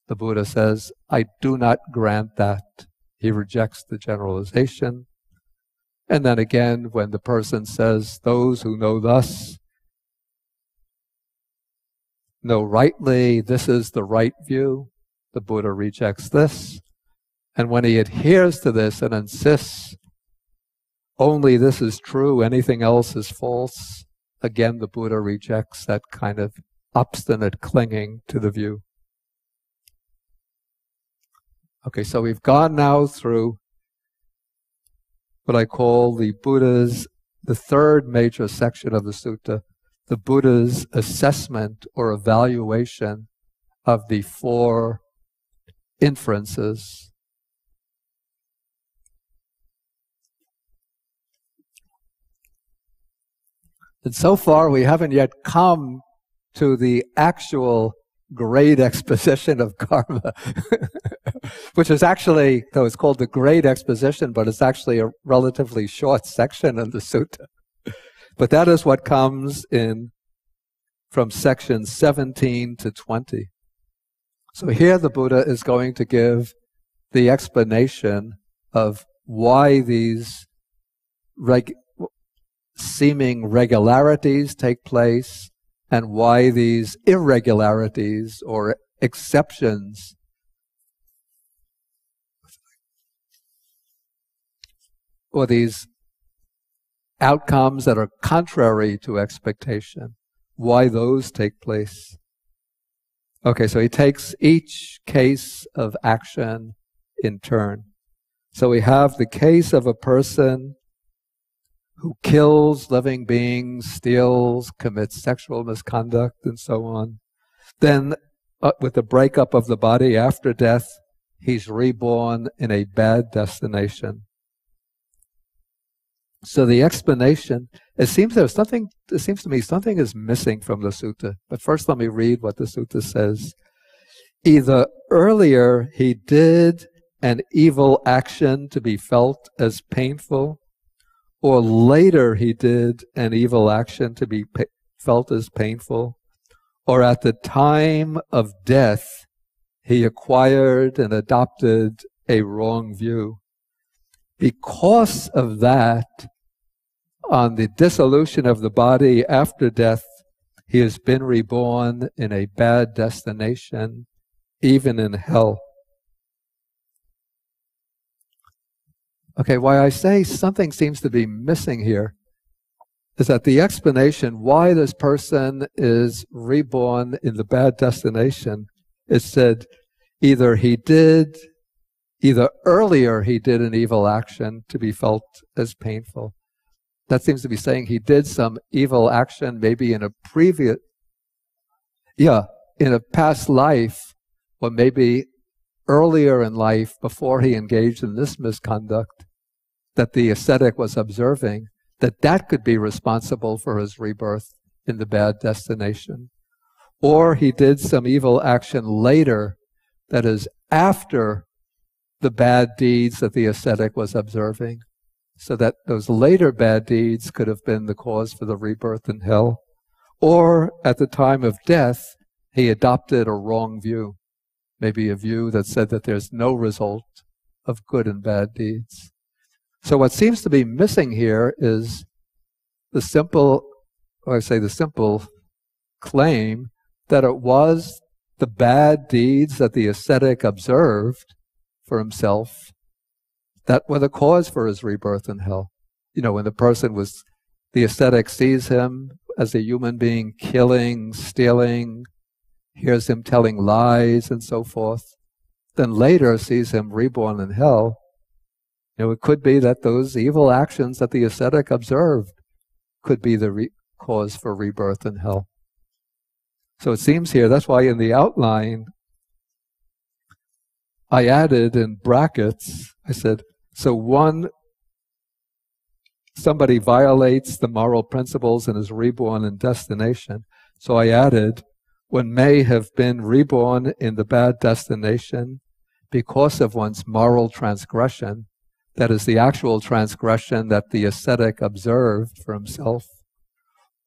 The Buddha says, I do not grant that. He rejects the generalization. And then again, when the person says, those who know thus know rightly, this is the right view, the Buddha rejects this. And when he adheres to this and insists, only this is true, anything else is false, again the Buddha rejects that kind of obstinate clinging to the view. Okay, so we've gone now through what I call the third major section of the sutta, the Buddha's assessment or evaluation of the four inferences. And so far we haven't yet come to the actual great exposition of karma, which is actually, though it's called the Great Exposition, but it's actually a relatively short section of the sutta. But that is what comes in from sections 17 to 20. So here the Buddha is going to give the explanation of why these seeming regularities take place and why these irregularities or exceptions or these outcomes that are contrary to expectation, why those take place. Okay, so he takes each case of action in turn. So we have the case of a person who kills living beings, steals, commits sexual misconduct, and so on. Then, with the breakup of the body after death, he's reborn in a bad destination. So the explanation, it seems to me something is missing from the sutta. But first let me read what the sutta says. Either earlier he did an evil action to be felt as painful, or later he did an evil action to be felt as painful, or at the time of death, he acquired and adopted a wrong view. Because of that, on the dissolution of the body after death, he has been reborn in a bad destination, even in hell. Okay, why I say something seems to be missing here is that the explanation why this person is reborn in the bad destination is said either earlier he did an evil action to be felt as painful. That seems to be saying he did some evil action maybe in a past life, or maybe earlier in life before he engaged in this misconduct that the ascetic was observing, that could be responsible for his rebirth in the bad destination. Or he did some evil action later, that is after the bad deeds that the ascetic was observing, so that those later bad deeds could have been the cause for the rebirth in hell. Or at the time of death, he adopted a wrong view, maybe a view that said that there's no result of good and bad deeds. So what seems to be missing here is the simple claim that it was the bad deeds that the ascetic observed for himself that were the cause for his rebirth in hell. You know, when the ascetic sees him as a human being killing, stealing, hears him telling lies and so forth, then later sees him reborn in hell, it could be that those evil actions that the ascetic observed could be the cause for rebirth in hell. So it seems here, that's why in the outline, I added in brackets, I said, somebody violates the moral principles and is reborn in destination. So I added, one may have been reborn in the bad destination because of one's moral transgression, that is the actual transgression that the ascetic observed for himself.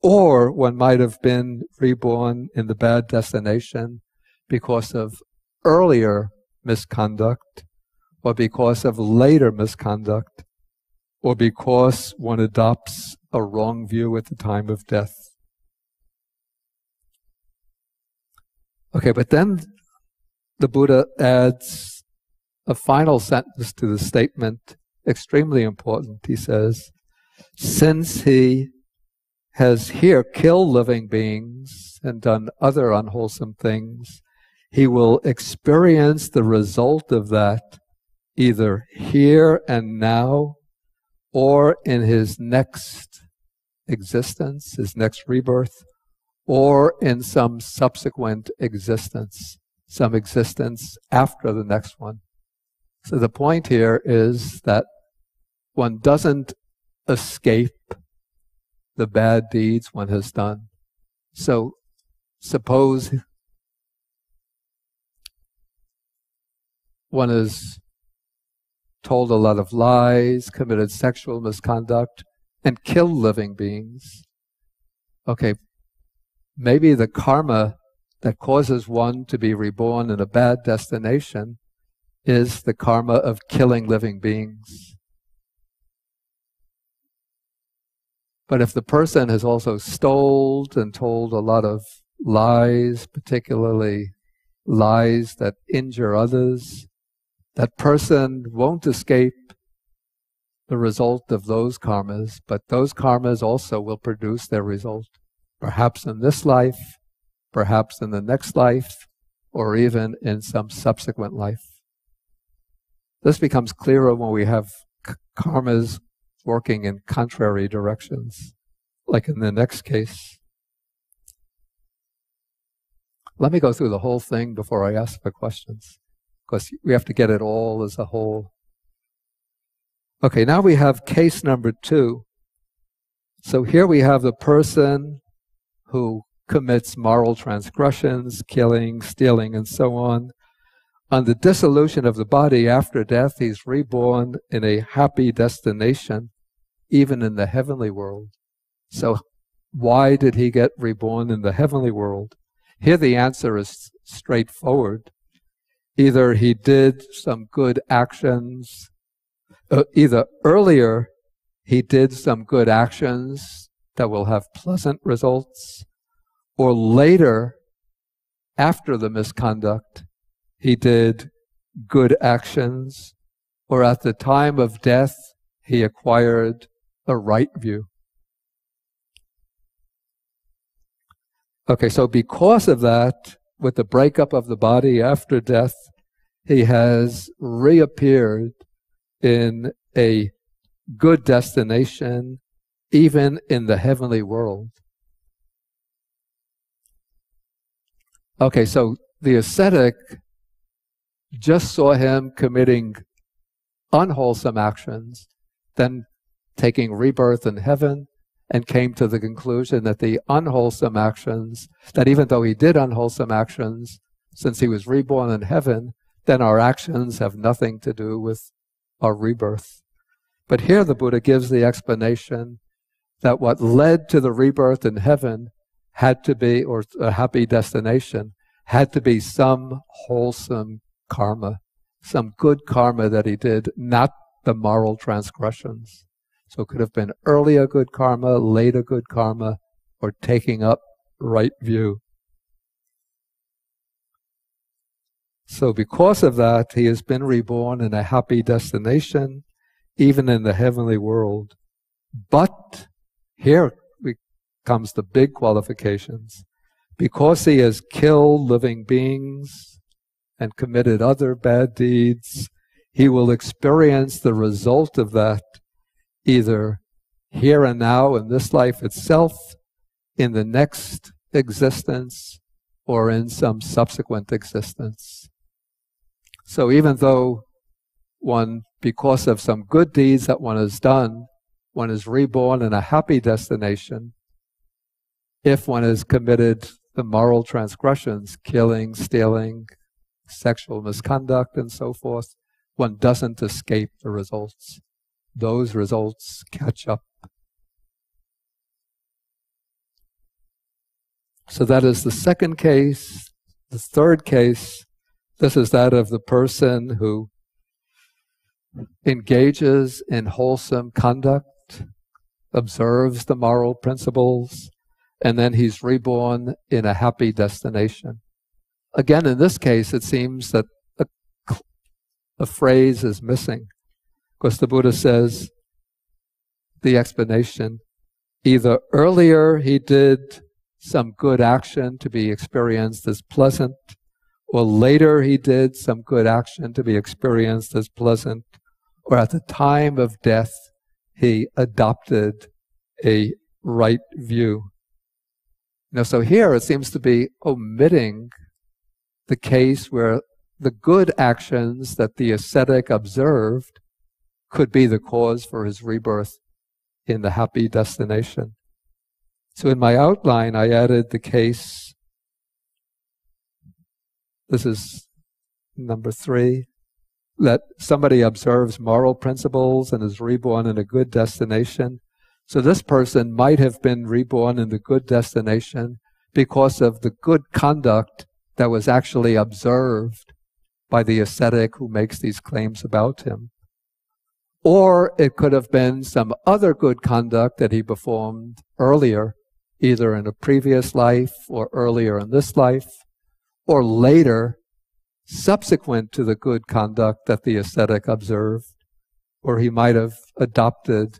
Or one might have been reborn in the bad destination because of earlier misconduct, or because of later misconduct, or because one adopts a wrong view at the time of death. Okay, but then the Buddha adds a final sentence to the statement, extremely important. He says, since he has here killed living beings and done other unwholesome things, he will experience the result of that either here and now or in his next existence, his next rebirth, or in some subsequent existence, some existence after the next one. So the point here is that one doesn't escape the bad deeds one has done. So suppose one has told a lot of lies, committed sexual misconduct, and killed living beings. Okay, maybe the karma that causes one to be reborn in a bad destination is the karma of killing living beings. But if the person has also stole and told a lot of lies, particularly lies that injure others, that person won't escape the result of those karmas, but those karmas also will produce their result, perhaps in this life, perhaps in the next life, or even in some subsequent life. This becomes clearer when we have karmas working in contrary directions, like in the next case. Let me go through the whole thing before I ask for questions, because we have to get it all as a whole. Okay, now we have case number 2. So here we have the person who commits moral transgressions, killing, stealing, and so on. On the dissolution of the body after death, he's reborn in a happy destination, even in the heavenly world. So why did he get reborn in the heavenly world? Here the answer is straightforward. Either he did some good actions, either earlier he did some good actions that will have pleasant results, or later, after the misconduct, he did good actions, or at the time of death, he acquired a right view. Okay, so because of that, with the breakup of the body after death, he has reappeared in a good destination, even in the heavenly world. Okay, so the ascetic just saw him committing unwholesome actions, then taking rebirth in heaven, and came to the conclusion that the unwholesome actions, that even though he did unwholesome actions, since he was reborn in heaven, then our actions have nothing to do with our rebirth. But here the Buddha gives the explanation that what led to the rebirth in heaven had to be, or a happy destination, had to be some wholesome karma, some good karma that he did, not the moral transgressions. So it could have been earlier good karma, later good karma, or taking up right view. So because of that, he has been reborn in a happy destination, even in the heavenly world. But here comes the big qualifications. Because he has killed living beings and committed other bad deeds, he will experience the result of that either here and now in this life itself, in the next existence, or in some subsequent existence. So even though one, because of some good deeds that one has done, one is reborn in a happy destination, if one has committed the moral transgressions, killing, stealing, sexual misconduct, and so forth, one doesn't escape the results. Those results catch up. So that is the second case. The third case, this is that of the person who engages in wholesome conduct, observes the moral principles, and then he's reborn in a happy destination. Again, in this case, it seems that a phrase is missing, because the Buddha says, the explanation, either earlier he did some good action to be experienced as pleasant, or later he did some good action to be experienced as pleasant, or at the time of death he adopted a right view. Now, so here it seems to be omitting the case where the good actions that the ascetic observed could be the cause for his rebirth in the happy destination. So in my outline, I added the case, this is number 3, that somebody observes moral principles and is reborn in a good destination. So this person might have been reborn in the good destination because of the good conduct that was actually observed by the ascetic who makes these claims about him. Or it could have been some other good conduct that he performed earlier, either in a previous life or earlier in this life, or later, subsequent to the good conduct that the ascetic observed, or he might have adopted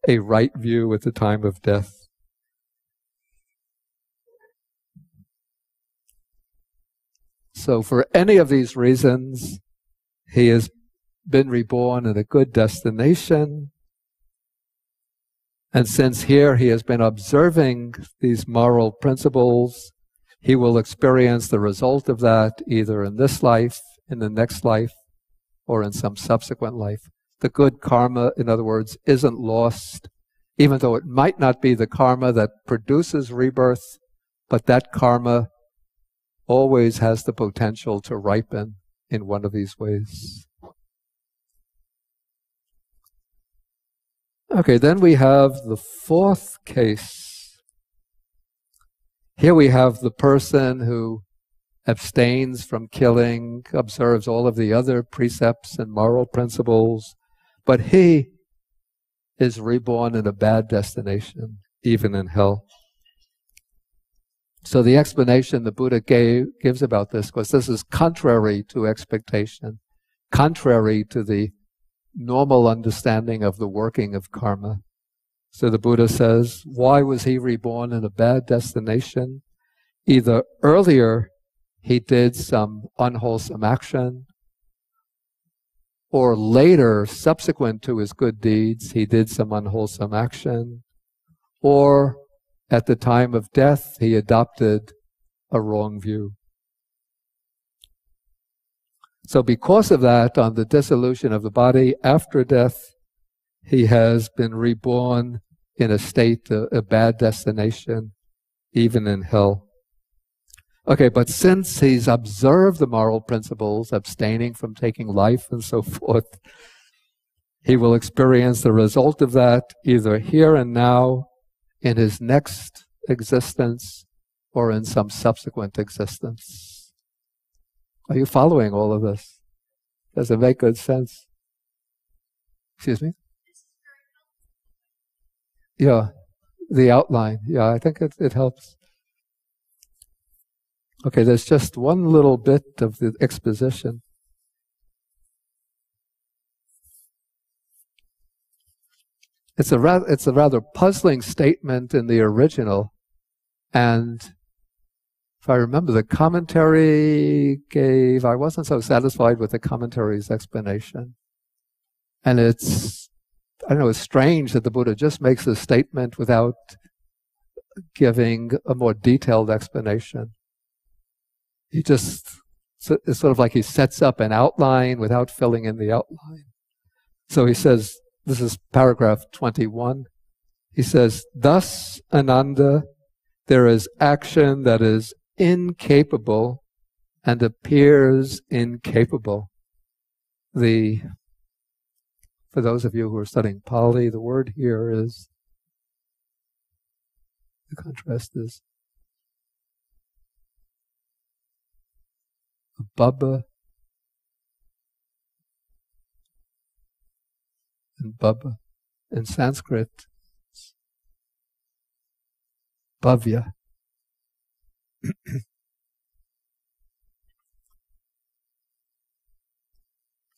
a right view at the time of death. So for any of these reasons, he has been reborn in a good destination. And since here he has been observing these moral principles, he will experience the result of that either in this life, in the next life, or in some subsequent life. The good karma, in other words, isn't lost, even though it might not be the karma that produces rebirth, but that karma always has the potential to ripen in one of these ways. Okay, then we have the fourth case. Here we have the person who abstains from killing, observes all of the other precepts and moral principles, but he is reborn in a bad destination, even in hell. So the explanation the Buddha gives about this, because this is contrary to expectation, contrary to the normal understanding of the working of karma. So the Buddha says, why was he reborn in a bad destination? Either earlier he did some unwholesome action, or later, subsequent to his good deeds, he did some unwholesome action, or at the time of death, he adopted a wrong view. So because of that, on the dissolution of the body after death, he has been reborn in a state, a bad destination, even in hell. Okay, but since he's observed the moral principles, abstaining from taking life and so forth, he will experience the result of that either here and now, in his next existence, or in some subsequent existence. Are you following all of this? Does it make good sense? Excuse me? Yeah, the outline. Yeah, I think it helps. Okay, there's just one little bit of the exposition. It's a rather puzzling statement in the original, and if I remember, the commentary I wasn't so satisfied with the commentary's explanation. And it's strange that the Buddha just makes a statement without giving a more detailed explanation. It's sort of like he sets up an outline without filling in the outline. So he says, this is paragraph 21. He says, thus, Ananda, there is action that is incapable and appears incapable. For those of you who are studying Pali, the word here is, the contrast is Baba and Baba. In Sanskrit, Bhavya.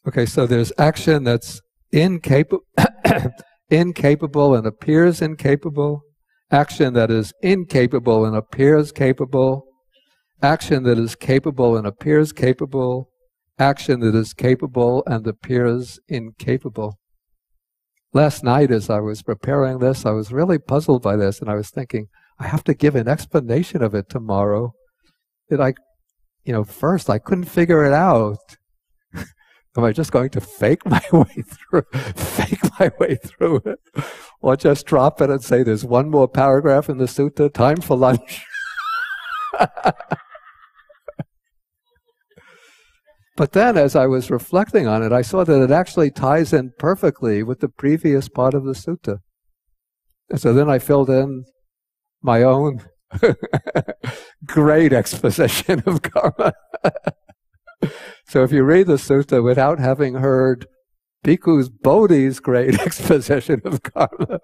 Okay, so there's action that's incapable and appears incapable, action that is incapable and appears capable, action that is capable and appears capable, action that is capable and appears incapable. Last night, as I was preparing this, I was really puzzled by this, and I was thinking, I have to give an explanation of it tomorrow. First I couldn't figure it out. Am I just going to fake my way through it? Or just drop it and say, there's one more paragraph in the sutta, time for lunch? But then, as I was reflecting on it, I saw that it actually ties in perfectly with the previous part of the sutta. And so then I filled in my own great exposition of karma. So if you read the sutta without having heard Bhikkhu's Bodhi's great exposition of karma,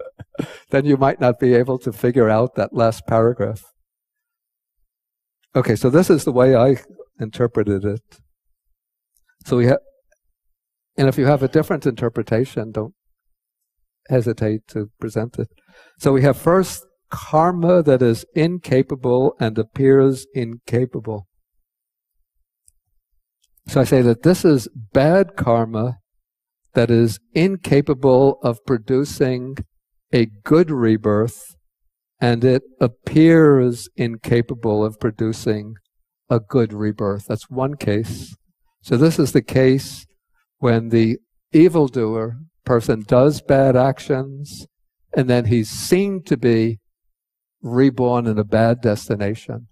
then you might not be able to figure out that last paragraph. Okay, so this is the way I interpreted it. So and if you have a different interpretation, don't hesitate to present it. So we have first karma that is incapable and appears incapable. So I say that this is bad karma that is incapable of producing a good rebirth, and it appears incapable of producing a good rebirth. That's one case. So this is the case when the evildoer person does bad actions, and then he's seen to be reborn in a bad destination.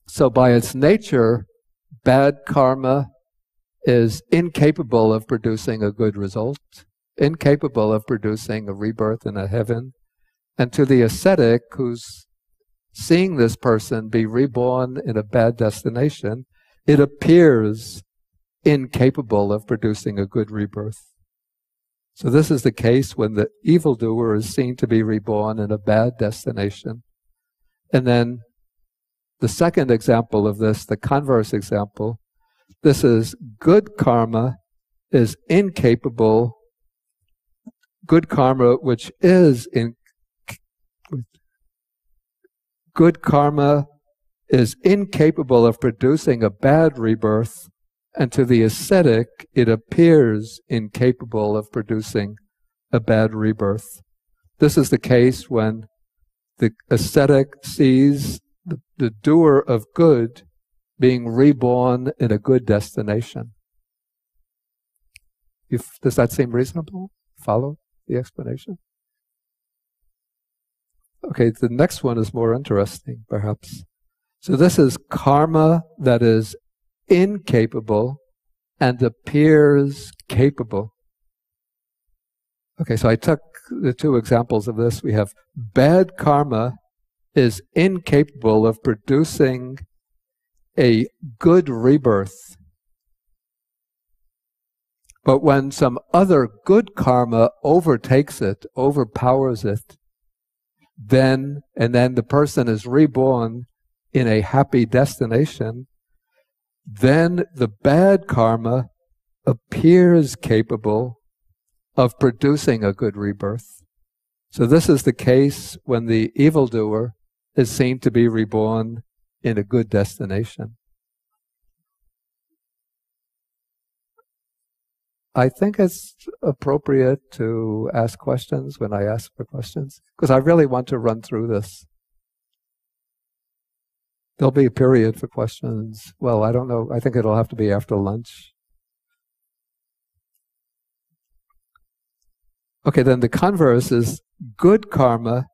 So by its nature, bad karma is incapable of producing a good result, incapable of producing a rebirth in a heaven, And to the ascetic who's seeing this person be reborn in a bad destination, it appears incapable of producing a good rebirth. So this is the case when the evildoer is seen to be reborn in a bad destination. And then the second example of this, the converse example, this is good karma is incapable, good karma which is good karma is incapable of producing a bad rebirth, and to the ascetic it appears incapable of producing a bad rebirth. This is the case when the ascetic sees the doer of good being reborn in a good destination. Does that seem reasonable? Follow the explanation? Okay, the next one is more interesting, perhaps. So this is karma that is incapable and appears capable. Okay, so I took the two examples of this. We have bad karma is incapable of producing a good rebirth. But when some other good karma overtakes it, overpowers it, then the person is reborn in a happy destination, then the bad karma appears capable of producing a good rebirth. So this is the case when the evildoer is seen to be reborn in a good destination. I think it's appropriate to ask questions when I ask for questions, because I really want to run through this. There'll be a period for questions. Well, I don't know. I think it'll have to be after lunch. Okay, then the converse is good karma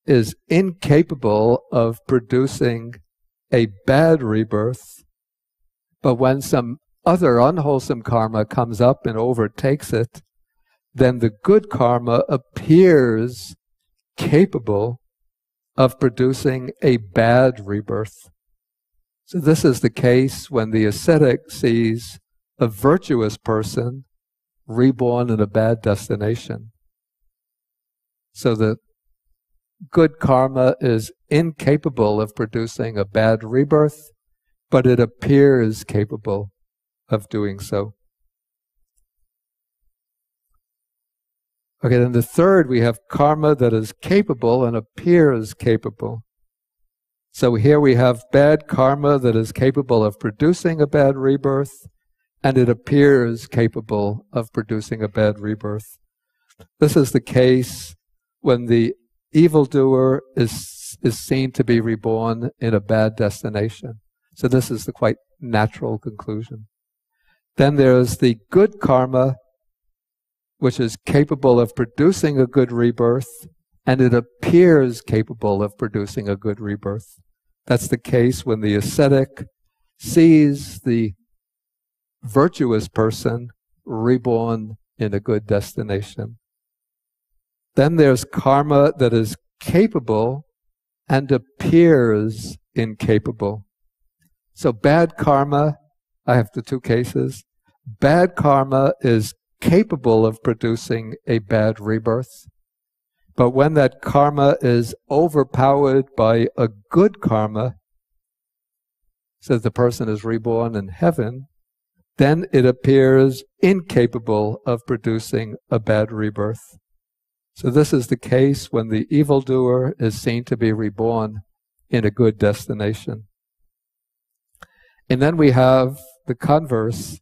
is incapable of producing a bad rebirth, but when some other unwholesome karma comes up and overtakes it, then the good karma appears capable of producing a bad rebirth. So this is the case when the ascetic sees a virtuous person reborn in a bad destination. So the good karma is incapable of producing a bad rebirth, but it appears capable of doing so. Okay, then the third, we have karma that is capable and appears capable. So here we have bad karma that is capable of producing a bad rebirth, and it appears capable of producing a bad rebirth. This is the case when the evildoer is seen to be reborn in a bad destination. So this is the quite natural conclusion. Then there's the good karma, which is capable of producing a good rebirth, and it appears capable of producing a good rebirth. That's the case when the ascetic sees the virtuous person reborn in a good destination. Then there's karma that is capable and appears incapable. So bad karma, I have the two cases. Bad karma is capable of producing a bad rebirth, but when that karma is overpowered by a good karma, so the person is reborn in heaven, then it appears incapable of producing a bad rebirth. So this is the case when the evildoer is seen to be reborn in a good destination. And then we have the converse.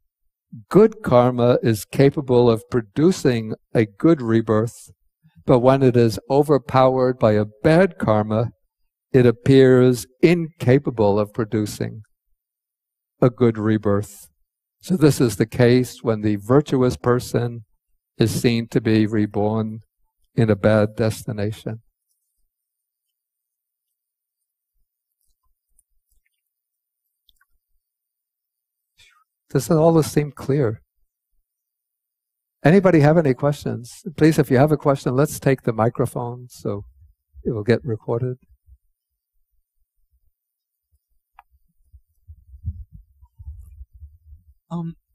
Good karma is capable of producing a good rebirth, but when it is overpowered by a bad karma, it appears incapable of producing a good rebirth. So this is the case when the virtuous person is seen to be reborn in a bad destination. Does all this seem clear? Anybody have any questions? Please, if you have a question, let's take the microphone so it will get recorded.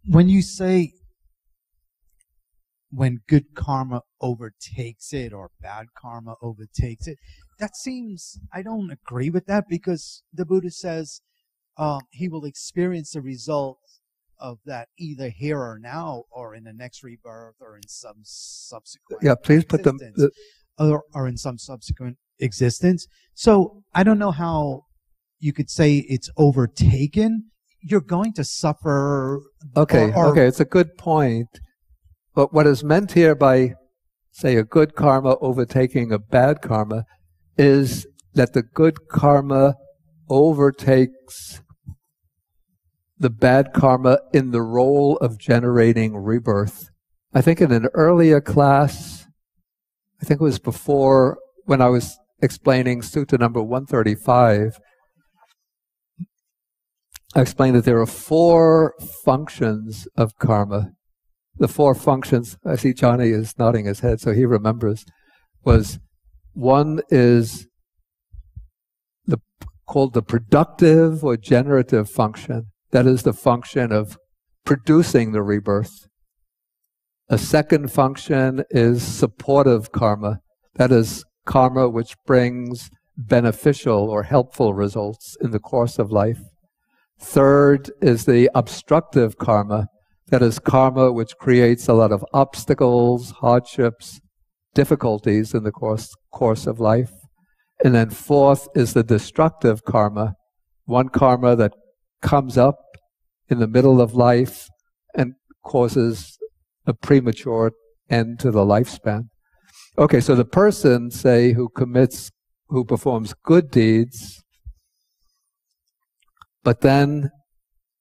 When you say when good karma overtakes it or bad karma overtakes it, that seems, I don't agree with that, because the Buddha says he will experience the results of that either here or now or in the next rebirth or in some subsequent please put them or in some subsequent existence. So I don't know how you could say it's overtaken. You're going to suffer. Okay, it's a good point. But what is meant here by, say, a good karma overtaking a bad karma is that the good karma overtakes the bad karma in the role of generating rebirth. I think in an earlier class, I think it was before, when I was explaining Sutta number 135, I explained that there are 4 functions of karma. The 4 functions, I see Johnny is nodding his head, so he remembers, was one is called the productive or generative function. That is the function of producing the rebirth. A second function is supportive karma. That is karma which brings beneficial or helpful results in the course of life. Third is the obstructive karma. That is karma which creates a lot of obstacles, hardships, difficulties in the course of life. And then fourth is the destructive karma, one karma that comes up in the middle of life and causes a premature end to the lifespan. Okay, so the person, say, who performs good deeds, but then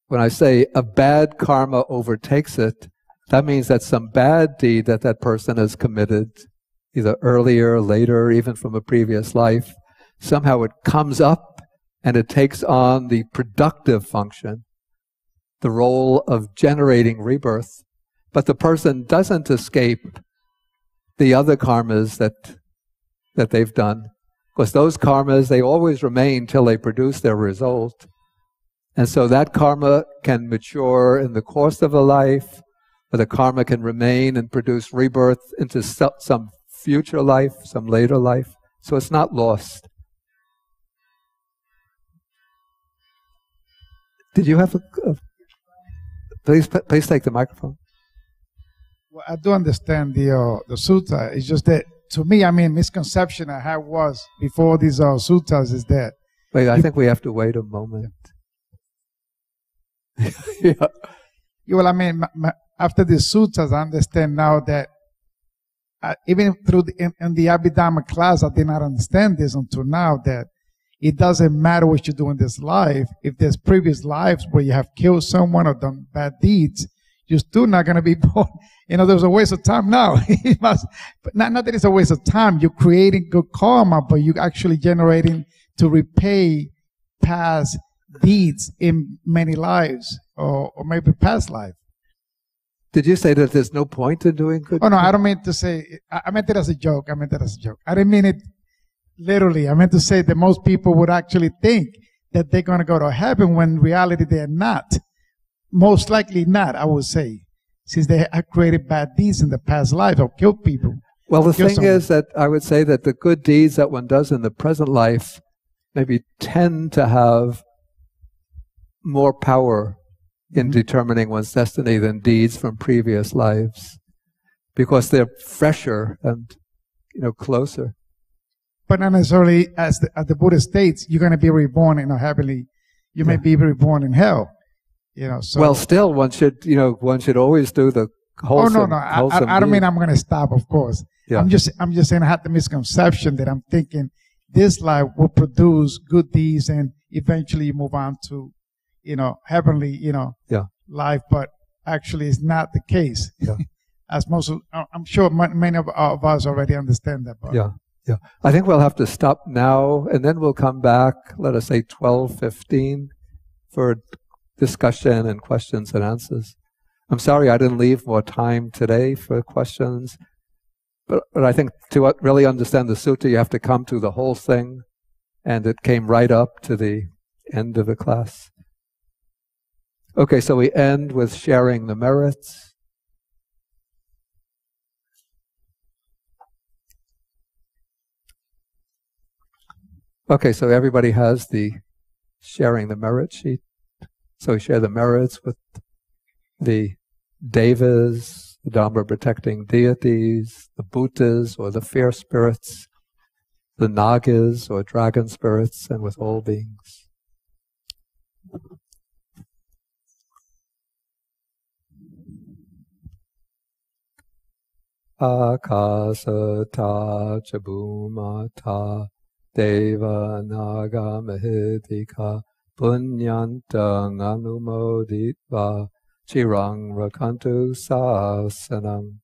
when I say a bad karma overtakes it, that means that some bad deed that person has committed, either earlier, later, even from a previous life, somehow it comes up and it takes on the productive function, the role of generating rebirth. But the person doesn't escape the other karmas that they've done, because those karmas, they always remain till they produce their result. And so that karma can mature in the course of a life, or the karma can remain and produce rebirth into some future life, some later life. So it's not lost. Did you have please take the microphone. Well, I do understand the sutta. It's just that, to me, misconception I had was before these suttas is that. Wait, I think we have to wait a moment. Yeah. Well, after the suttas, I understand now that even through in the Abhidhamma class, I did not understand this until now, that it doesn't matter what you do in this life. If there's previous lives where you have killed someone or done bad deeds, you're still not going to be born. There's a waste of time now. But not that it's a waste of time. You're creating good karma, but you're actually generating to repay past deeds in many lives, or maybe past life. Did you say that there's no point in doing good? Oh, no, I don't mean to say, I meant it as a joke. I didn't mean it literally. I meant to say that most people would actually think that they're going to go to heaven when in reality they're not. Most likely not, I would say, since they have created bad deeds in the past life or killed people. Well, the thing is that I would say that the good deeds that one does in the present life maybe tend to have more power in determining one's destiny than deeds from previous lives, because they're fresher and closer. But not necessarily, as the Buddha states, you're going to be reborn in a heavenly. You may be reborn in hell. So. Well, still, one should always do the wholesome. Oh no, I don't mean I'm going to stop. Of course, yeah. I'm just saying I had the misconception that I'm thinking this life will produce good deeds and eventually you move on to, heavenly, life. But actually, it's not the case. Yeah. As I'm sure many of us already understand that. But. Yeah. Yeah. I think we'll have to stop now, and then we'll come back. Let us say 12:15 for discussion and questions and answers. I'm sorry I didn't leave more time today for questions, But I think to really understand the sutta, you have to come to the whole thing, and it came right up to the end of the class. Okay, so we end with sharing the merits. Okay, so everybody has the sharing the merit sheet. So we share the merits with the devas, the Dhamma protecting deities, the bhutas or the fair spirits, the nagas or dragon spirits, and with all beings. Akasata chabhumata deva naga mahidika punyantang anumoditva chirang rakantu sasanam.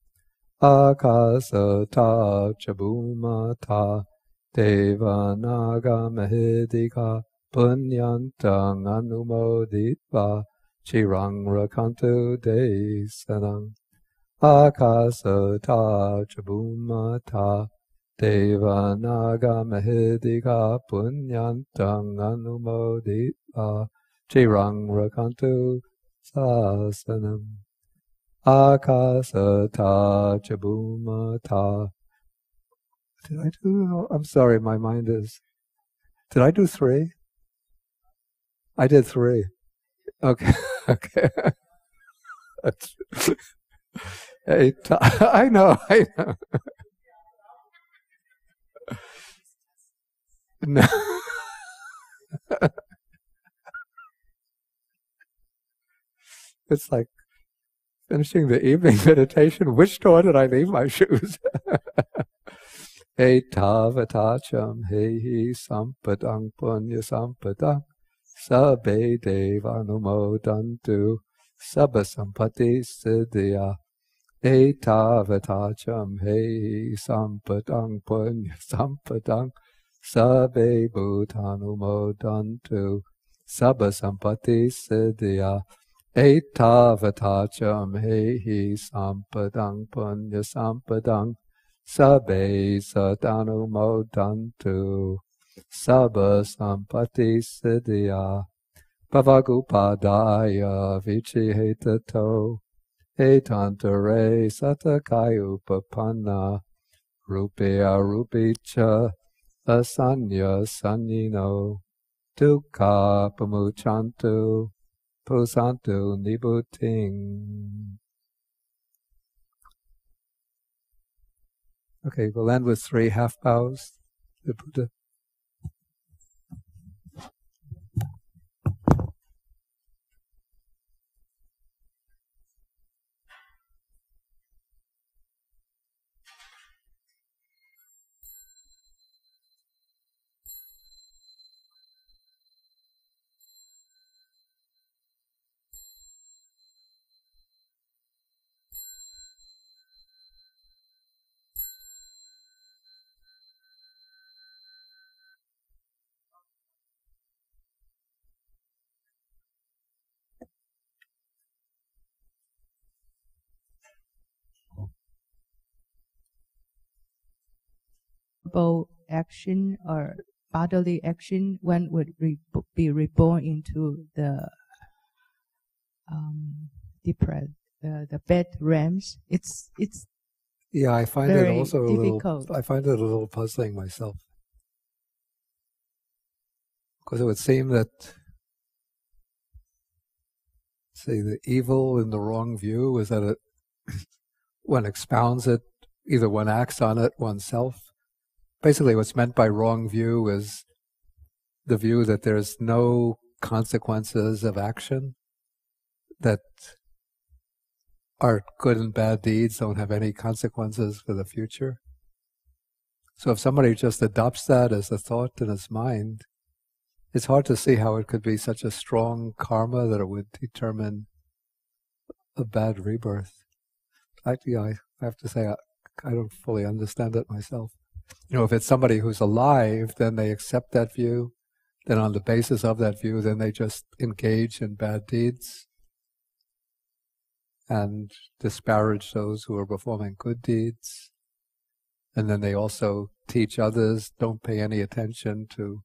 Akasata chabhumata deva naga mahidika punyantang anumoditva chirang rakantu desanam. Akasata chabhumata deva naga mahidika punyantang anumoditva chirang rakantu sasanam. Akasata chabhumata. Did I do? I'm sorry, my mind is. Did I do 3? I did 3. Okay, okay. I know. No. It's like finishing the evening meditation. Which door did I leave my shoes? Etavatacham hehi sampadang punya sampadang sabbe devanumodantu sabba sampati siddhya. Etavatacham hehi sampadang punya sampadang sabbe bhutanumodantu sabba sampati siddhya. Etavatacham hehi sampadang punya sampadang sabbe sadanumodantu sabba sampati siddhya. Bhavagupadaya vichihetato etantare satakayupapanna rupeya rupicha asanya sanyino dukkha pamuchantu pusantu nibuting. Okay, we'll end with 3 half bows. The Buddha. Action or bodily action, one would be reborn into the depressed, the bad realms. It's yeah, I find very it also difficult. I find it a little puzzling myself, because it would seem that, say, the evil in the wrong view is that one expounds it, either one acts on it oneself. Basically, what's meant by wrong view is the view that there's no consequences of action, that our good and bad deeds don't have any consequences for the future. So if somebody just adopts that as a thought in his mind, it's hard to see how it could be such a strong karma that it would determine a bad rebirth. Actually, I have to say, I don't fully understand it myself. You know, if it's somebody who's alive, then they accept that view. Then on the basis of that view, then they just engage in bad deeds and disparage those who are performing good deeds. And then they also teach others, don't pay any attention to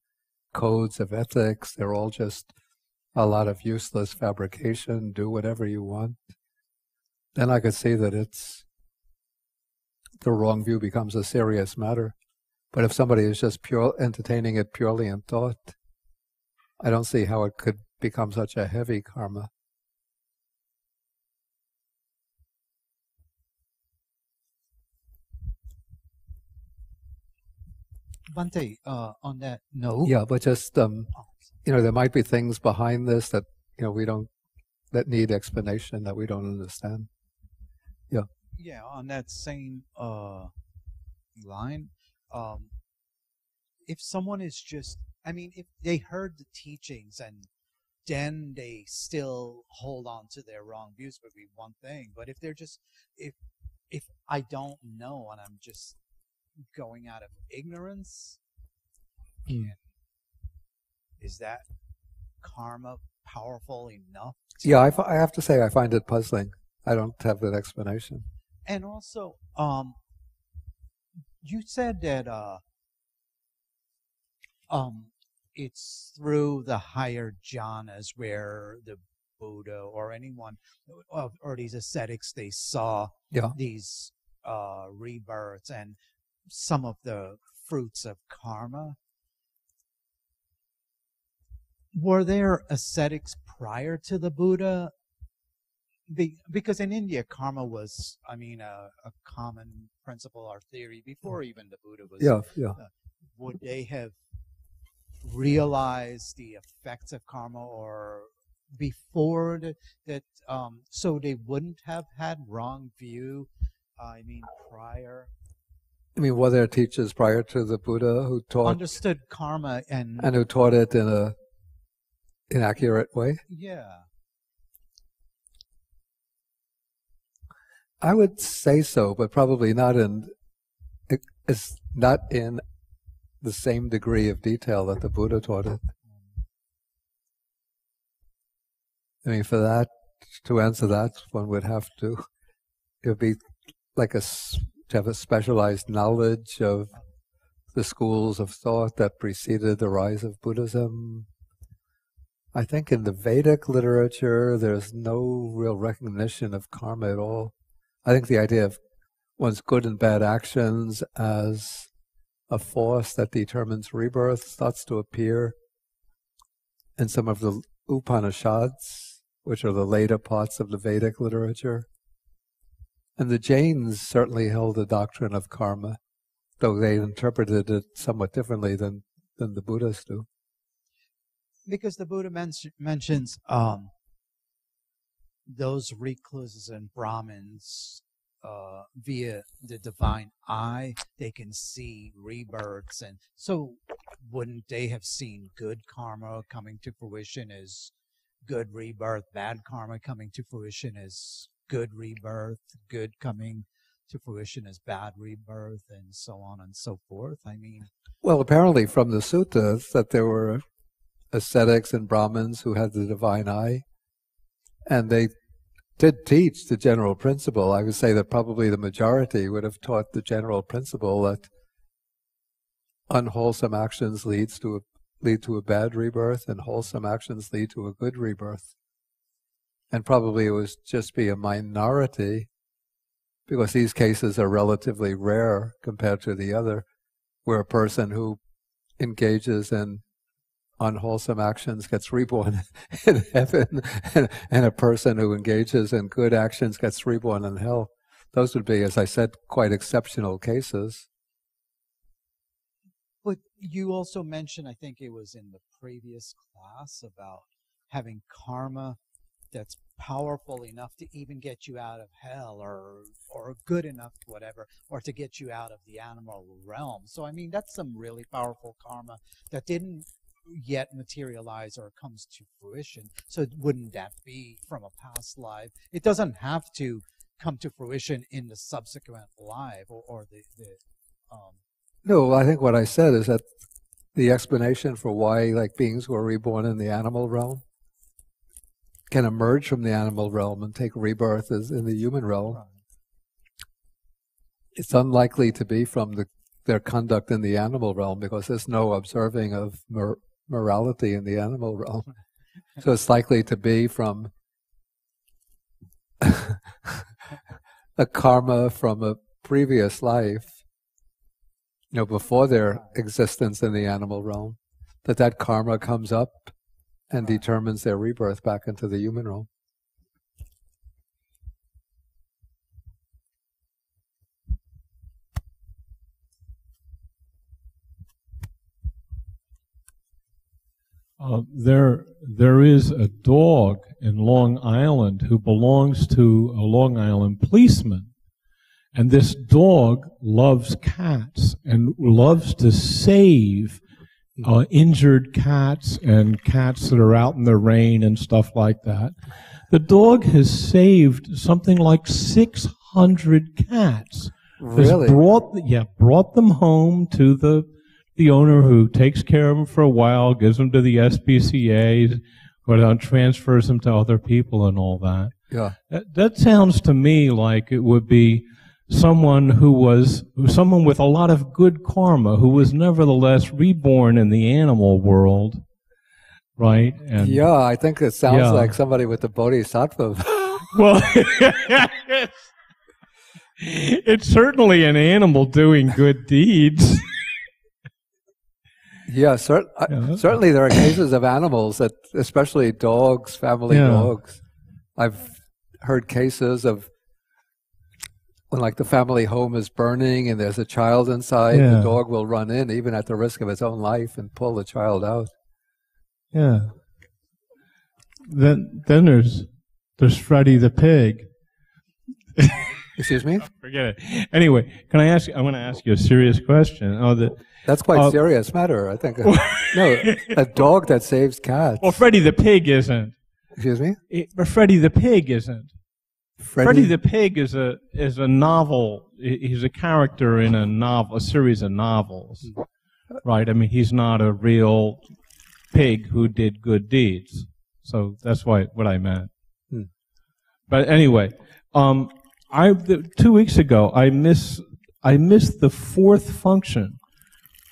codes of ethics. They're all just a lot of useless fabrication. Do whatever you want. Then I could see that the wrong view becomes a serious matter. But if somebody is just entertaining it purely in thought, I don't see how it could become such a heavy karma. Bhante, on that note. Yeah, but just, there might be things behind this that, that need explanation that we don't understand. Yeah. Yeah, on that same line, if someone is just, if they heard the teachings and then they still hold on to their wrong views would be one thing. But if they're just, if I don't know and I'm just going out of ignorance, is that karma powerful enough? Yeah, I have to say I find it puzzling. I don't have that explanation. And also, you said that it's through the higher jhanas where the Buddha or anyone or these ascetics, they saw these rebirths and some of the fruits of karma. Were there ascetics prior to the Buddha? Because in India, karma was, a common principle or theory before even the Buddha was. Yeah. Would they have realized the effects of karma or before that, so they wouldn't have had wrong view? Prior. Were there teachers prior to the Buddha who understood karma and who taught it in a inaccurate way? Yeah. I would say so, but probably not in the same degree of detail that the Buddha taught it. For that, to answer that, one would have to, it would be like to have a specialized knowledge of the schools of thought that preceded the rise of Buddhism. I think in the Vedic literature, there's no real recognition of karma at all. I think the idea of one's good and bad actions as a force that determines rebirth starts to appear in some of the Upanishads, which are the later parts of the Vedic literature. And the Jains certainly held the doctrine of karma, though they interpreted it somewhat differently than the Buddhists do. Because the Buddha mentions those recluses and Brahmins, via the divine eye, they can see rebirths. And so wouldn't they have seen good karma coming to fruition as good rebirth, bad karma coming to fruition as good rebirth, good coming to fruition as bad rebirth, and so on and so forth? Well, apparently from the suttas that there were ascetics and Brahmins who had the divine eye, and they did teach the general principle. I would say that probably the majority would have taught the general principle that unwholesome actions lead to a bad rebirth, and wholesome actions lead to a good rebirth. And probably it would just be a minority, because these cases are relatively rare compared to the other, where a person who engages in unwholesome actions gets reborn in heaven, and a person who engages in good actions gets reborn in hell. Those would be, as I said, quite exceptional cases. But you also mentioned, I think it was in the previous class, about having karma that's powerful enough to even get you out of hell, or good enough, whatever, or to get you out of the animal realm. So that's some really powerful karma that didn't yet materialize or comes to fruition. So wouldn't that be from a past life? It doesn't have to come to fruition in the subsequent life or the No, I think what I said is that the explanation for why beings who are reborn in the animal realm can emerge from the animal realm and take rebirth as in the human realm it's unlikely to be from their conduct in the animal realm, because there's no observing of morality in the animal realm. So it's likely to be from a karma from a previous life, before their existence in the animal realm, that karma comes up and determines their rebirth back into the human realm. There is a dog in Long Island who belongs to a Long Island policeman. And this dog loves cats and loves to save injured cats and cats that are out in the rain and stuff like that. The dog has saved something like 600 cats. Really? Brought them home to the owner, who takes care of them for a while, gives them to the SPCA, transfers them to other people and all that. Yeah. That sounds to me like it would be someone with a lot of good karma, who was nevertheless reborn in the animal world, right? And yeah, I think it sounds like somebody with the bodhisattva. Well, it's certainly an animal doing good deeds. Yeah, certainly there are cases of animals that, especially dogs, family dogs. I've heard cases of when, like, the family home is burning and there's a child inside, the dog will run in, even at the risk of its own life, and pull the child out. Yeah. Then there's Freddy the pig. Excuse me? Forget it. Anyway, can I ask you? I'm going to ask you a serious question. That's quite serious matter, I think. No, a dog that saves cats. Well, Freddy the pig isn't. Excuse me? But Freddy the pig isn't. Freddy the pig is a novel. He's a character in a series of novels, right? I mean, he's not a real pig who did good deeds. So that's what I meant. But anyway, 2 weeks ago, I missed the fourth function.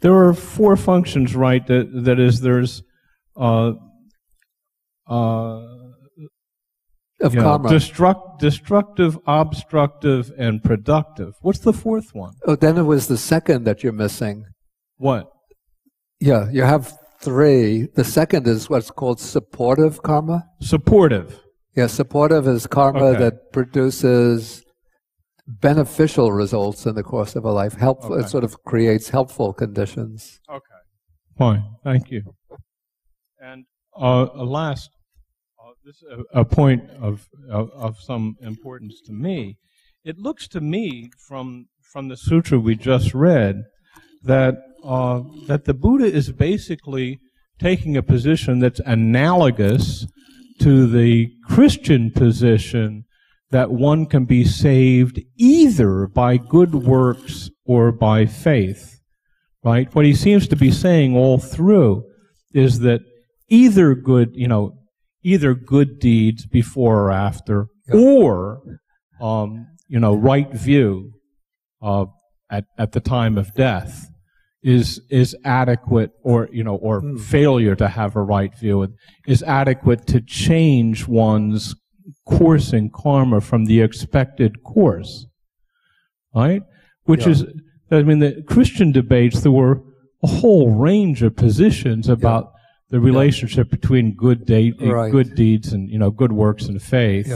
There are four functions, right? That is, there's karma. Destructive, obstructive, and productive. What's the fourth one? Oh, then it was the second that you're missing. What? Yeah, you have three. The second is what's called supportive karma. Supportive. Yeah, supportive is karma that produces beneficial results in the course of a life. Helpful. It sort of creates helpful conditions. Okay. Fine. Thank you. And last, this is a point of some importance to me. It looks to me from the sutra we just read that the Buddha is basically taking a position that's analogous to the Christian position that one can be saved either by good works or by faith, right? What he seems to be saying all through is that either good deeds before or after, or right view at the time of death is adequate, or failure to have a right view is adequate to change one's course in karma from the expected course, right? Which is, I mean, the Christian debates, there were a whole range of positions about the relationship between good deeds and good works and faith.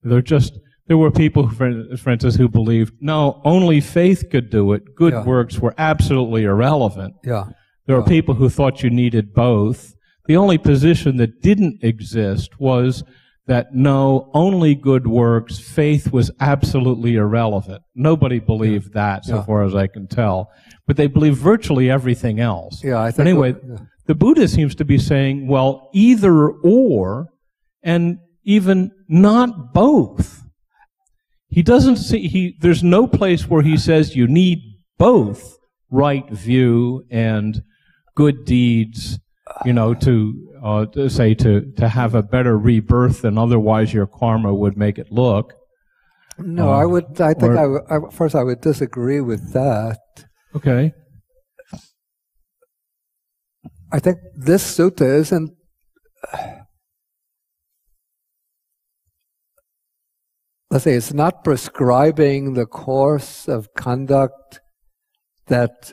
There were people, for instance, who believed no, only faith could do it. Good works were absolutely irrelevant. There were people who thought you needed both. The only position that didn't exist was that no, only good works, faith was absolutely irrelevant. Nobody believed that, so far as I can tell. But they believed virtually everything else. I think. But anyway, the Buddha seems to be saying, well, either or, and even not both. He doesn't see, there's no place where he says you need both right view and good deeds, to have a better rebirth than otherwise your karma would make it look. No, first I would disagree with that. Okay. I think this sutta isn't. Let's say it's not prescribing the course of conduct that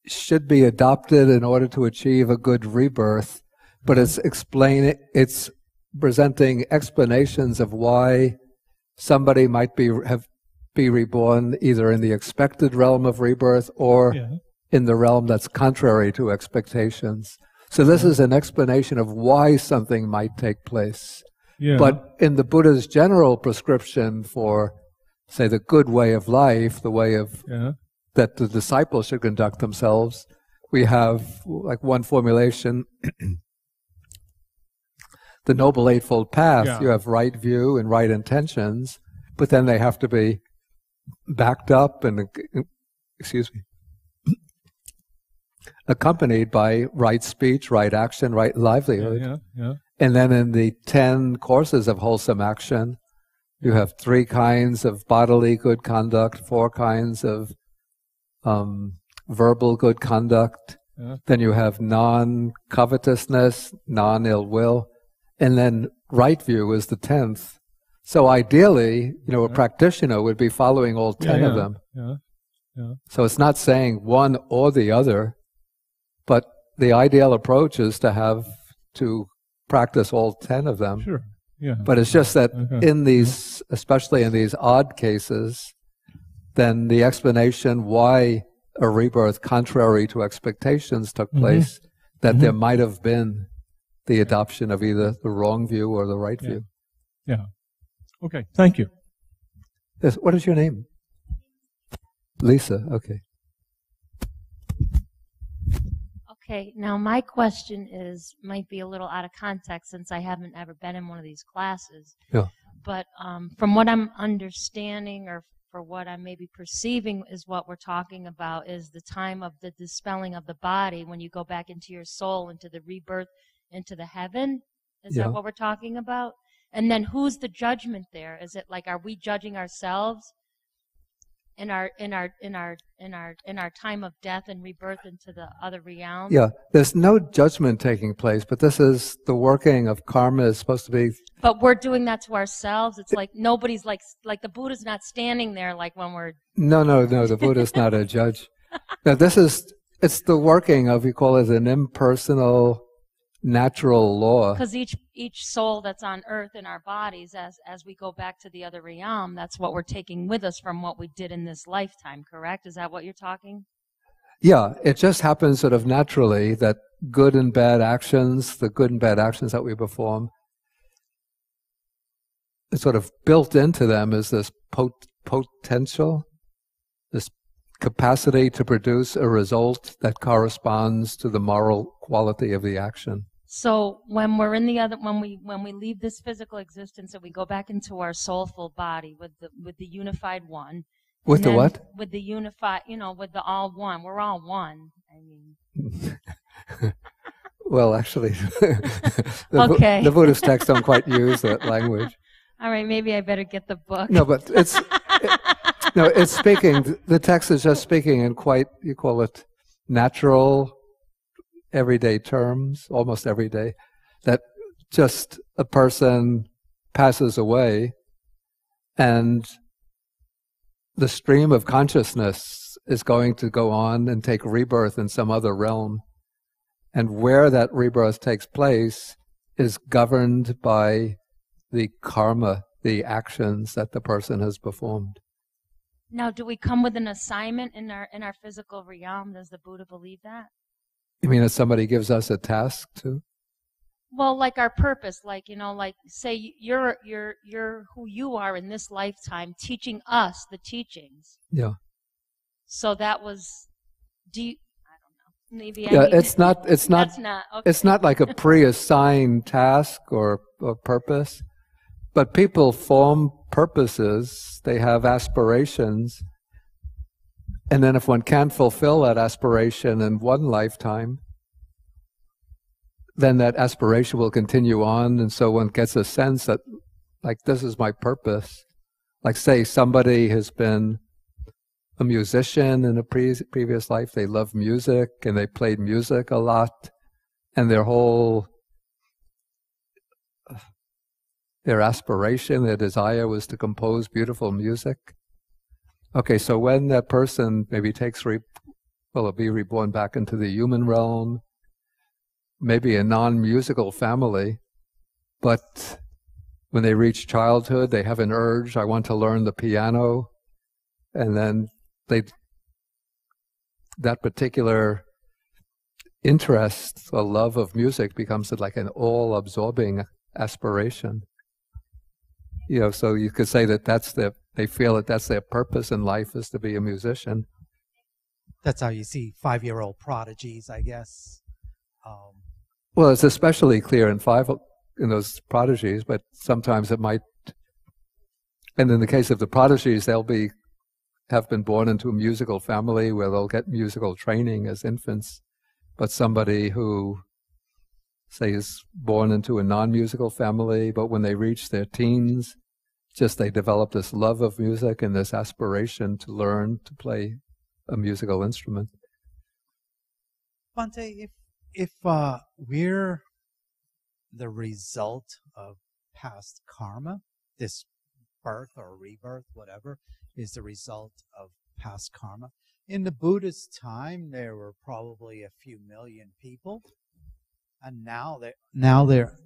should be adopted in order to achieve a good rebirth, but it's presenting explanations of why somebody might be reborn either in the expected realm of rebirth or in the realm that's contrary to expectations. So this is an explanation of why something might take place. Yeah. But in the Buddha's general prescription for, say, the good way of life, the way of that the disciples should conduct themselves, we have like one formulation, the Noble Eightfold Path. Yeah. You have right view and right intentions, but then they have to be backed up and, accompanied by right speech, right action, right livelihood. And then in the 10 courses of wholesome action, you have 3 kinds of bodily good conduct, 4 kinds of verbal good conduct. Then you have non-covetousness, non-ill will, and then right view is the 10th. So ideally, a practitioner would be following all 10 of them. So it's not saying one or the other, but the ideal approach is to practice all 10 of them. Sure. Yeah. But it's just that in these, especially in these odd cases, then the explanation why a rebirth contrary to expectations took place, that there might have been the adoption of either the wrong view or the right view. Yeah. Okay. Thank you. Yes. What is your name? Lisa. Okay. Okay, now my question might be a little out of context since I haven't ever been in one of these classes. Yeah. But from what I'm understanding or for what I'm maybe perceiving is what we're talking about is the time of the dispelling of the body when you go back into your soul, into the rebirth, into the heaven. Is that what we're talking about? And then who's the judgment there? Is it like, are we judging ourselves in our time of death and rebirth into the other realm? Yeah, there's no judgment taking place, but this is the working of karma is supposed to be. But we're doing that to ourselves. It's like nobody's like the Buddha's not standing there like when we're. No, the Buddha's not a judge. No, it's the working of, you call it an impersonal, natural law. Because each soul that's on earth in our bodies, as we go back to the other realm, that's what we're taking with us from what we did in this lifetime, correct? Is that what you're talking? Yeah, it just happens sort of naturally that good and bad actions, the good and bad actions that we perform, it's sort of built into them is this potential, this capacity to produce a result that corresponds to the moral quality of the action. So when we're in the other, when we leave this physical existence and we go back into our soulful body with the unified one. With the what? With the unified, with the all one. We're all one. I mean. Well, actually, okay. The Buddhist texts don't quite use that language. All right, maybe I better get the book. No, but it's speaking. The text is just speaking in quite, you call it, natural, everyday terms, almost every day, that just a person passes away and the stream of consciousness is going to go on and take rebirth in some other realm. And where that rebirth takes place is governed by the karma, the actions that the person has performed. Now, do we come with an assignment in our physical realm? Does the Buddha believe that? You mean if somebody gives us a task to? Well, like our purpose, like say you're who you are in this lifetime, teaching us the teachings. Yeah. So that was, I don't know. Maybe. Yeah, it's not. Okay. It's not like a pre-assigned task or purpose, but people form purposes. They have aspirations. And then if one can't fulfill that aspiration in one lifetime, then that aspiration will continue on. And so one gets a sense that, like, this is my purpose. Like say somebody has been a musician in a previous life, they love music and they played music a lot, and their aspiration, their desire was to compose beautiful music. Okay, so when that person maybe will be reborn back into the human realm, maybe a non-musical family, but when they reach childhood, they have an urge, I want to learn the piano, and then that particular interest or love of music becomes like an all-absorbing aspiration. So you could say that they feel that that's their purpose in life, is to be a musician. That's how you see 5-year-old prodigies, I guess. Well, it's especially clear in those prodigies, but sometimes it might. And in the case of the prodigies, have been born into a musical family where they'll get musical training as infants. But somebody who, say, is born into a non-musical family, but when they reach their teens, they develop this love of music and this aspiration to learn to play a musical instrument. Bhante, if we're the result of past karma, this birth or rebirth, whatever, is the result of past karma. In the Buddhist time, there were probably a few million people. And now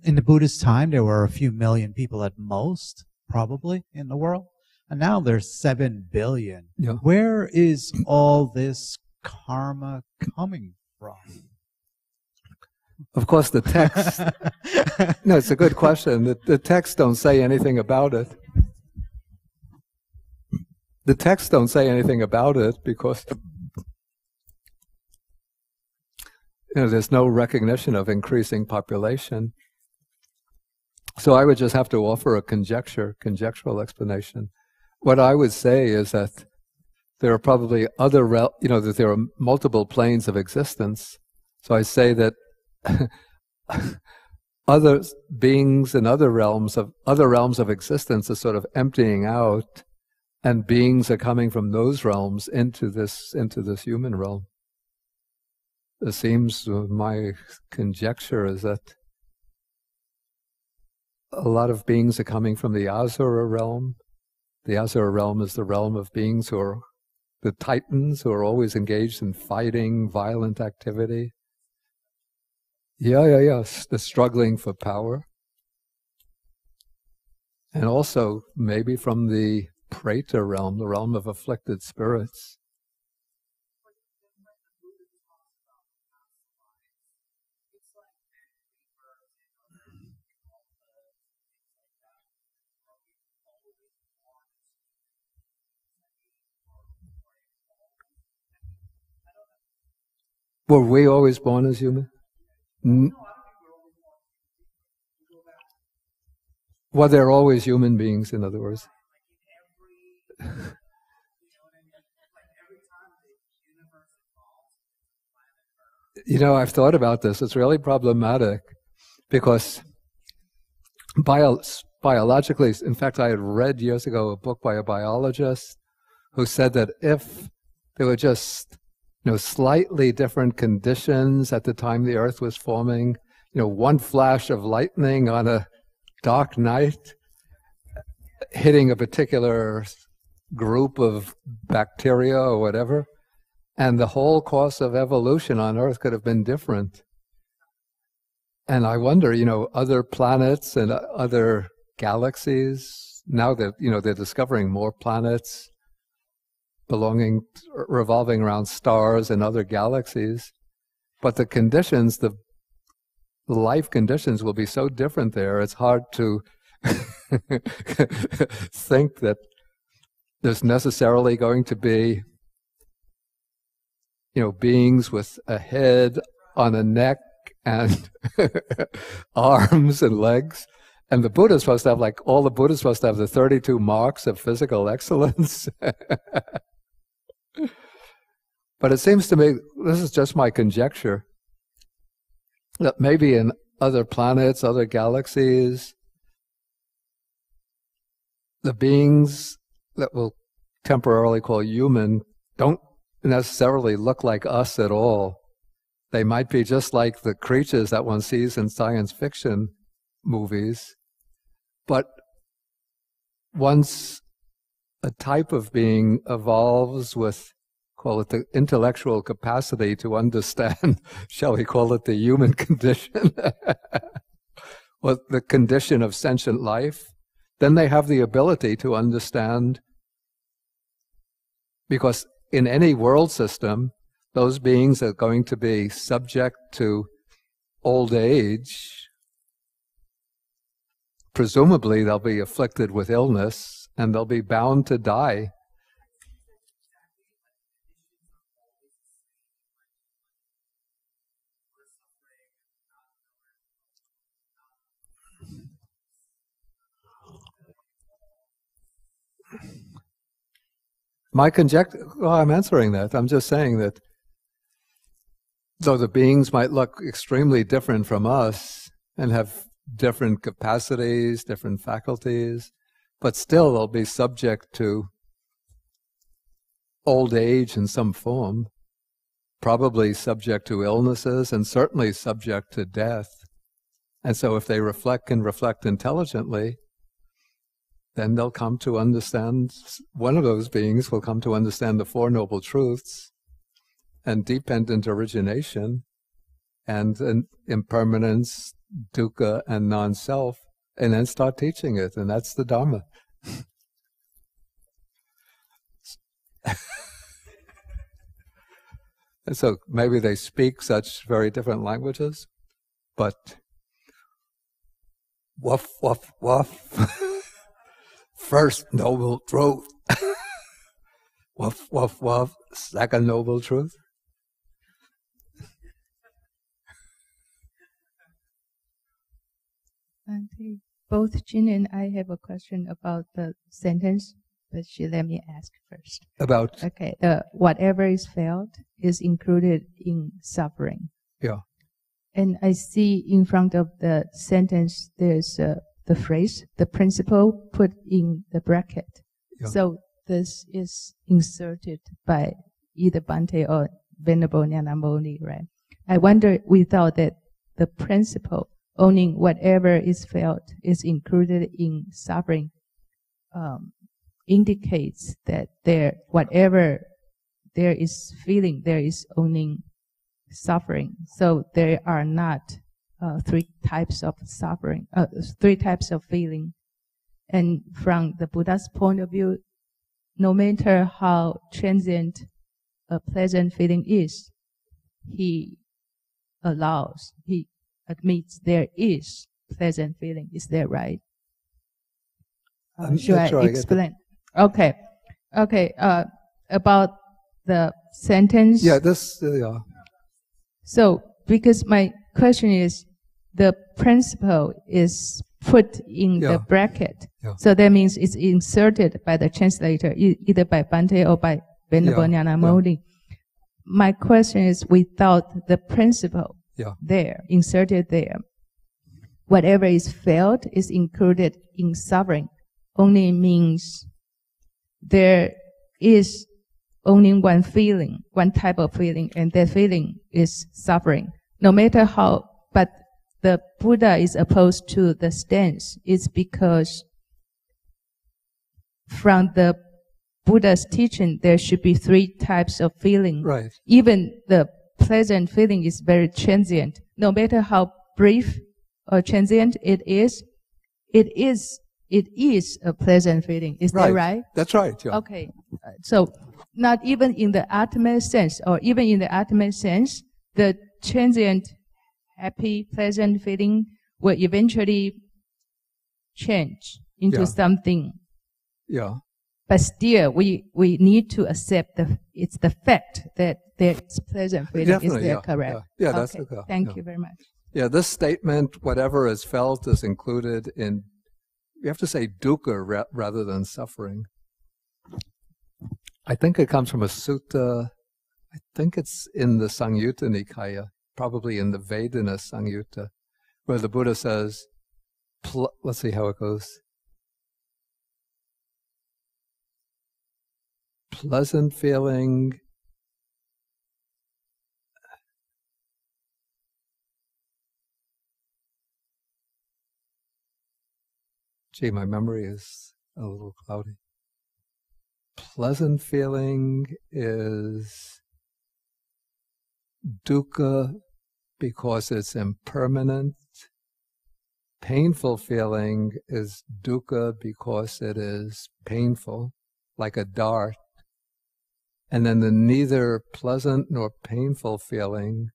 in the Buddhist time, there were a few million people at most, probably, in the world. And now there's 7 billion. Yeah. Where is all this karma coming from? Of course, the text. No, it's a good question. The texts don't say anything about it. The texts don't say anything about it because there's no recognition of increasing population. So I would just have to offer a conjectural explanation. What I would say is that there are probably that there are multiple planes of existence. So I say that other beings in other realms of existence are sort of emptying out, and beings are coming from those realms into this human realm. It seems my conjecture is that a lot of beings are coming from the Asura realm. The Asura realm is the realm of beings who are the Titans, who are always engaged in fighting, violent activity. Yeah. The struggling for power. And also maybe from the Preta realm, the realm of afflicted spirits. Were we always born as human? Well, they're always human beings, in other words. I've thought about this. It's really problematic because biologically, in fact, I had read years ago a book by a biologist who said that if there were just slightly different conditions at the time the Earth was forming, one flash of lightning on a dark night hitting a particular group of bacteria or whatever, and the whole course of evolution on Earth could have been different. And I wonder, other planets and other galaxies, now that, they're discovering more planets revolving around stars and other galaxies, but the conditions, the life conditions will be so different there, it's hard to think that there's necessarily going to be, beings with a head on a neck and arms and legs. And the Buddha's supposed to have, all the Buddha's supposed to have the 32 marks of physical excellence. But it seems to me, this is just my conjecture, that maybe in other planets, other galaxies, the beings that we'll temporarily call human don't necessarily look like us at all. They might be just like the creatures that one sees in science fiction movies, but once a type of being evolves with, call it the intellectual capacity to understand, shall we call it the human condition, or the condition of sentient life, then they have the ability to understand, because in any world system, those beings are going to be subject to old age. Presumably they'll be afflicted with illness and they'll be bound to die. My conjecture, well, I'm answering that. I'm just saying that though the beings might look extremely different from us and have different capacities, different faculties, but still they'll be subject to old age in some form, probably subject to illnesses, and certainly subject to death. And so if they can reflect intelligently, then they'll come to understand, one of those beings will come to understand the Four Noble Truths and dependent origination and impermanence, dukkha, and non-self, and then start teaching it, and that's the Dharma. And so maybe they speak such very different languages, but woof, woof, woof. First noble truth. Woof, woof, woof. Second noble truth. Both Jin and I have a question about the sentence, but let me ask first. About? Okay, whatever is felt is included in suffering. Yeah. And I see in front of the sentence there's the phrase, the principle, put in the bracket. Yeah. So this is inserted by either Bhante or Venerable Nyanamoni, right? I wonder, we thought that the principle owning whatever is felt is included in suffering indicates that whatever there is feeling, there is owning suffering. So there are not three types of suffering, three types of feeling. And from the Buddha's point of view, no matter how transient a pleasant feeling is, he admits there is pleasant feeling. Is that right? Should I explain? Okay. About the sentence. Yeah, yeah. So, because my question is, the principle is put in the bracket. Yeah. So that means it's inserted by the translator, either by Bhante or by Venerable Nyanamoni. Yeah. My question is, without the principle there, inserted there, whatever is felt is included in suffering, only means there is only one feeling, one type of feeling, and that feeling is suffering. No matter how, but the Buddha is opposed to the stance. It's because from the Buddha's teaching, there should be three types of feeling. Right. Even the pleasant feeling is very transient. No matter how brief or transient it is a pleasant feeling. Is that right? That's right. Yeah. Okay. So not even in the ultimate sense, or even in the ultimate sense, the transient, happy, pleasant feeling will eventually change into something. Yeah. But still, we need to accept it's the fact that there's pleasant feeling. Definitely, is that correct? Yeah, that's okay. okay. Thank you very much. Yeah, this statement, whatever is felt, is included in, you have to say dukkha rather than suffering. I think it comes from a sutta. I think it's in the Samyutta Nikāya, probably in the Vedana Samyutta, where the Buddha says, let's see how it goes. pleasant feeling gee, my memory is a little cloudy. Pleasant feeling is dukkha because it's impermanent. Painful feeling is dukkha because it is painful, like a dart. And then the neither pleasant nor painful feeling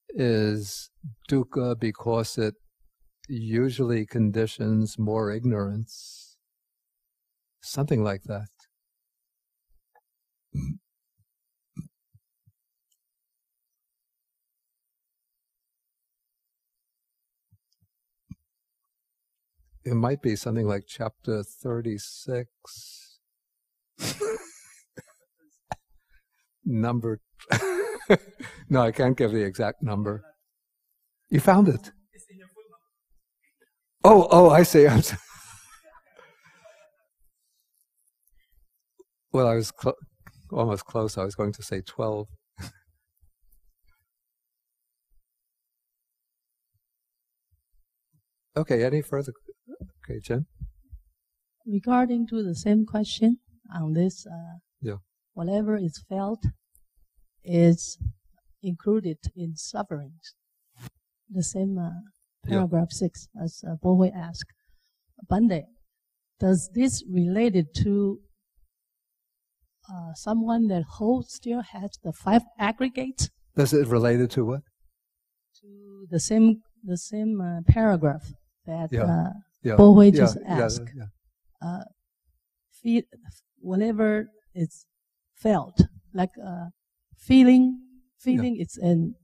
is dukkha because it usually conditions more ignorance. Something like that. It might be something like chapter 36, number. No, I can't give the exact number. You found it? Oh, I see. I'm sorry. Well, I was almost close. I was going to say 12. Okay, any further? Okay, Jen? Regarding to the same question on this, yeah. Whatever is felt is included in sufferings. The same paragraph 6, as Bohui asked. Bande, does this related to someone that still has the 5 aggregates? Does it related to what? To the same paragraph that Bohui just asked. Whatever is felt, like feeling it's an.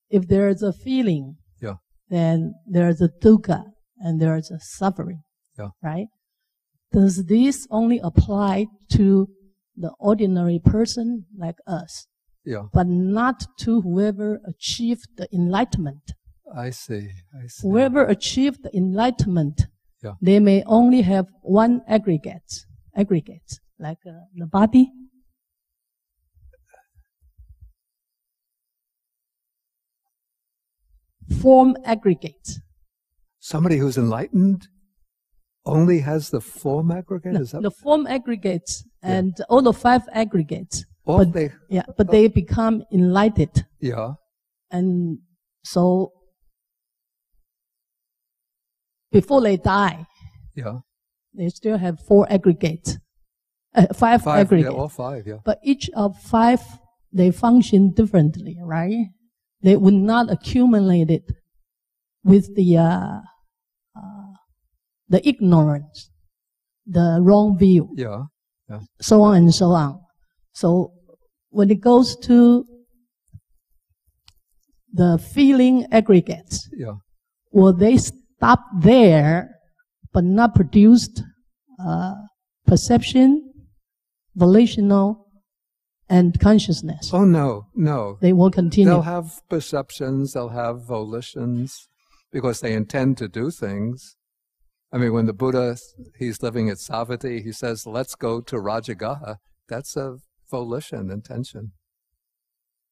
If there is a feeling, then there is a dukkha and there is a suffering, right? Does this only apply to the ordinary person like us, but not to whoever achieved the enlightenment? I see. Whoever achieved the enlightenment, they may only have 1 aggregate, like the body. Form aggregates. Somebody who's enlightened only has the form aggregate? No, is that the form aggregates and all the 5 aggregates. But they become enlightened. Yeah. And so before they die, they still have 4 aggregates. 5 aggregates. Yeah, all 5, But each of 5, they function differently, right? They would not accumulate it with the ignorance, the wrong view, so on and so on. So when it goes to the feeling aggregates, will they stop there but not produced perception, volitional, and consciousness? Oh, no. They will continue. They'll have perceptions, they'll have volitions, because they intend to do things. I mean, when the Buddha, he's living at Savatthi, he says, let's go to Rajagaha. That's a volition, intention.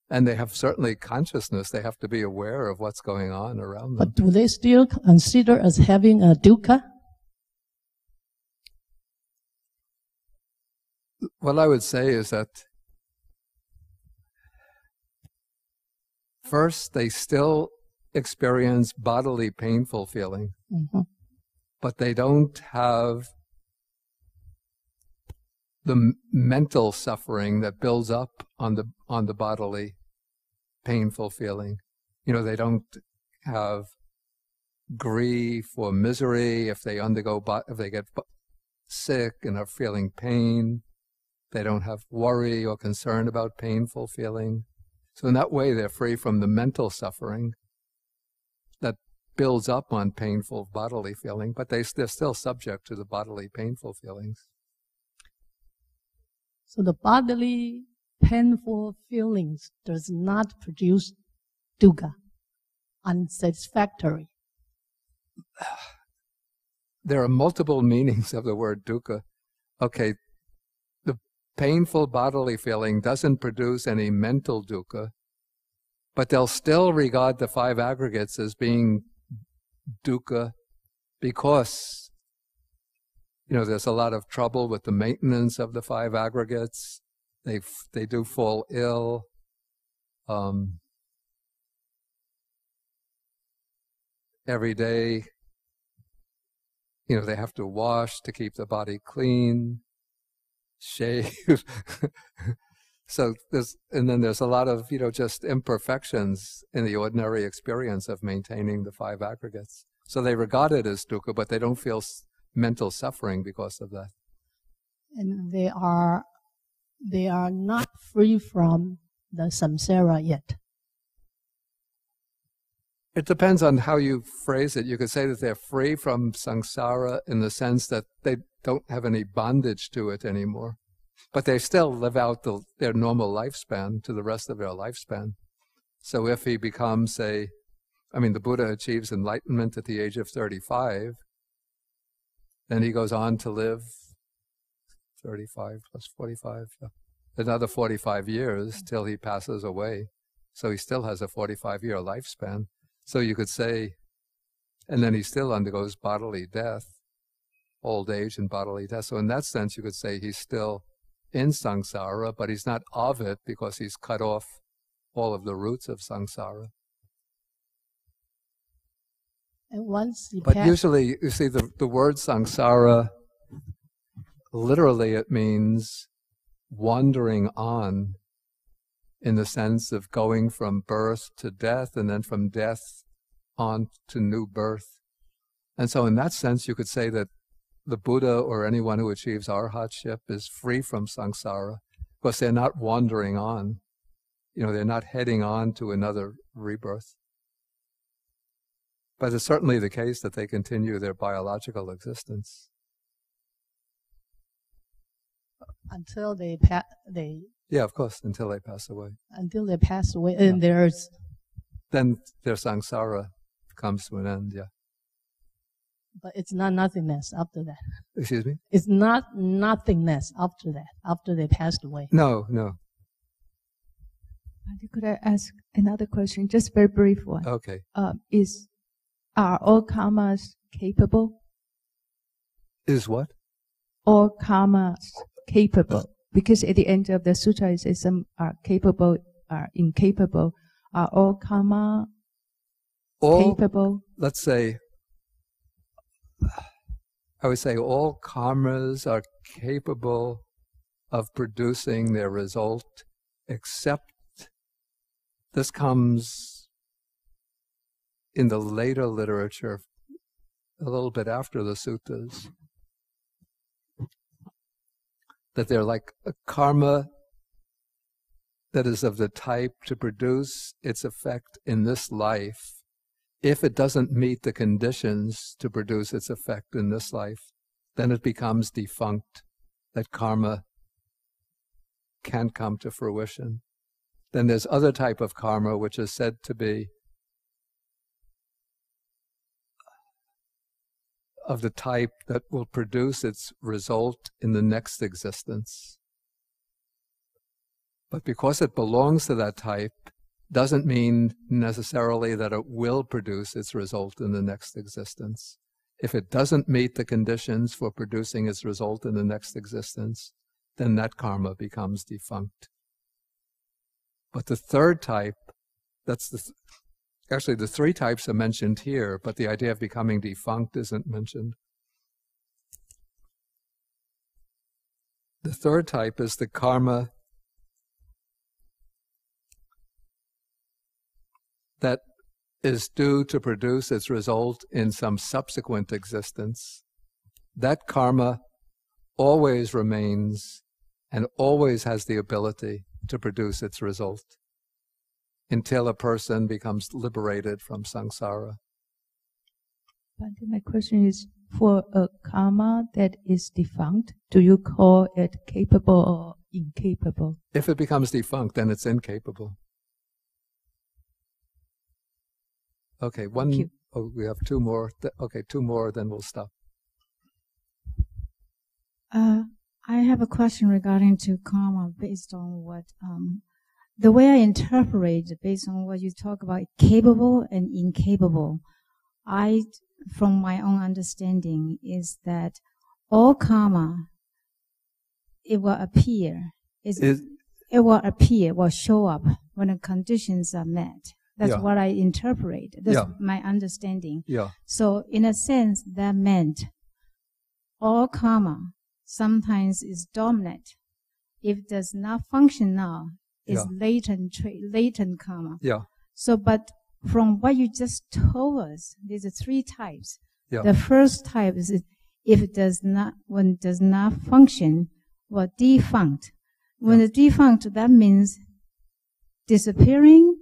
And they have certainly consciousness. They have to be aware of what's going on around them. But do they still consider as having a dukkha? What I would say is that first, they still experience bodily painful feeling, but they don't have the mental suffering that builds up on the bodily painful feeling. They don't have grief or misery if they get sick and are feeling pain. They don't have worry or concern about painful feeling. So in that way, they're free from the mental suffering that builds up on painful bodily feeling, but they're still subject to the bodily painful feelings. So the bodily painful feelings does not produce dukkha, unsatisfactory. There are multiple meanings of the word dukkha. okay, the painful bodily feeling doesn't produce any mental dukkha, but they'll still regard the five aggregates as being dukkha because, there's a lot of trouble with the maintenance of the five aggregates. They do fall ill. Every day, they have to wash to keep the body clean, shave. So there's a lot of, just imperfections in the ordinary experience of maintaining the five aggregates. So they regard it as dukkha, but they don't feel mental suffering because of that. And they are not free from the samsara yet. It depends on how you phrase it. You could say that they're free from samsara in the sense that they don't have any bondage to it anymore. But they still live out their normal lifespan to the rest of their lifespan. So if he becomes, the Buddha achieves enlightenment at the age of 35, then he goes on to live 35 plus 45, another 45 years till he passes away. So he still has a 45-year lifespan. So you could say, and then he still undergoes bodily death, old age and bodily death. So in that sense, you could say he's still in samsara, but he's not of it because he's cut off all of the roots of samsara. And once he But usually, you see, the word samsara, literally it means wandering on, in the sense of going from birth to death and then from death on to new birth. And so in that sense, you could say that the Buddha or anyone who achieves arhatship is free from samsara because they're not wandering on. They're not heading on to another rebirth. But it's certainly the case that they continue their biological existence. Until they yeah, of course, until they pass away. Until they pass away, and then their samsara comes to an end. Yeah. But it's not nothingness after that. Excuse me? It's not nothingness after that, after they passed away. No. Could I ask another question, just very brief one? Okay. Are all karmas capable? Is what? All karmas capable. Because at the end of the sutra, it says some are capable, are incapable. Are all karma capable? Let's say, I would say all karmas are capable of producing their result, except this comes in the later literature, a little bit after the suttas, that they're like a karma that is of the type to produce its effect in this life. If it doesn't meet the conditions to produce its effect in this life, then it becomes defunct. That karma can't come to fruition. Then there's other type of karma which is said to be of the type that will produce its result in the next existence. But because it belongs to that type, doesn't mean necessarily that it will produce its result in the next existence. If it doesn't meet the conditions for producing its result in the next existence, then that karma becomes defunct. But the third type, actually the three types are mentioned here, but the idea of becoming defunct isn't mentioned. The third type is the karma that is due to produce its result in some subsequent existence. That karma always remains and always has the ability to produce its result until a person becomes liberated from samsara. My question is, for a karma that is defunct, do you call it capable or incapable? If it becomes defunct, then it's incapable. Okay, we have two more. Okay, two more, then we'll stop. I have a question regarding to karma based on what the way I interpret based on what you talk about capable and incapable. From my own understanding, is that all karma, it will appear. It will show up when the conditions are met. That's what I interpret. That's my understanding. Yeah. So in a sense, that meant all karma sometimes is dominant. If it does not function now, it's latent karma. Yeah. So, but from what you just told us, there's 3 types. Yeah. The first type is if it does not, when it does not function, or defunct. When it's defunct, that means disappearing,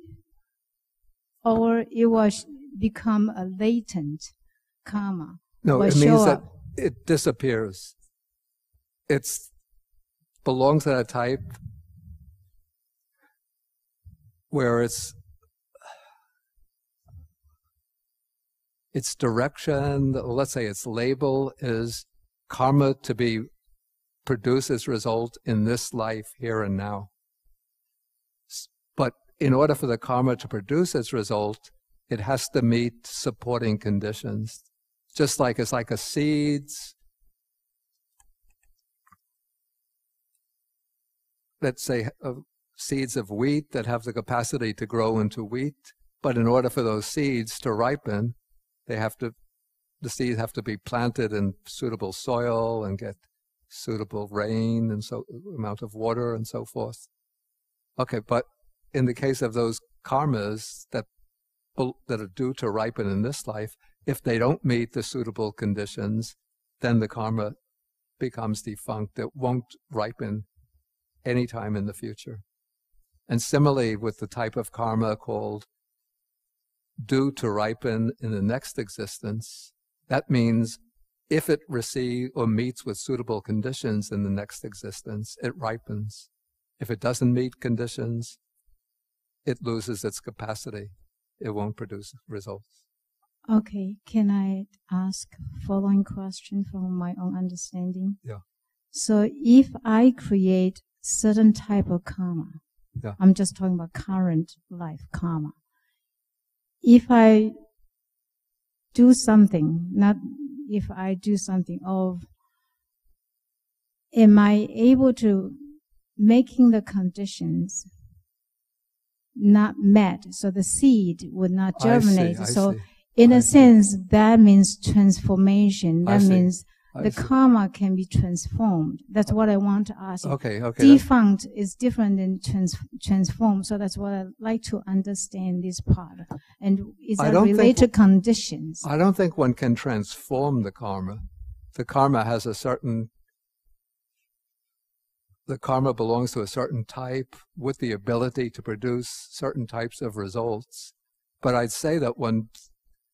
or it will become a latent karma. No, it means that it disappears. It belongs to that type where its direction, let's say its label, is karma to be produced as result in this life here and now. But in order for the karma to produce its result, it has to meet supporting conditions. Just like it's like a seeds. Let's say seeds of wheat that have the capacity to grow into wheat, but in order for those seeds to ripen, the seeds have to be planted in suitable soil and get suitable rain and so amount of water and so forth. Okay, but in the case of those karmas that are due to ripen in this life, if they don't meet the suitable conditions, then the karma becomes defunct. It won't ripen any time in the future. And similarly with the type of karma called due to ripen in the next existence, that means if it receives or meets with suitable conditions in the next existence, it ripens. If it doesn't meet conditions, it loses its capacity. It won't produce results. Okay, can I ask following question from my own understanding? Yeah. So if I create certain type of karma, I'm just talking about current life karma. If I do something, am I able to making the conditions not met, so the seed would not germinate? In a sense, that means transformation. That means the karma can be transformed. That's what I want to ask you. Okay. Defunct is different than transformed, so that's what I like to understand this part. And is that related to conditions? I don't think one can transform the karma. The karma has the karma belongs to a certain type with the ability to produce certain types of results. But I'd say that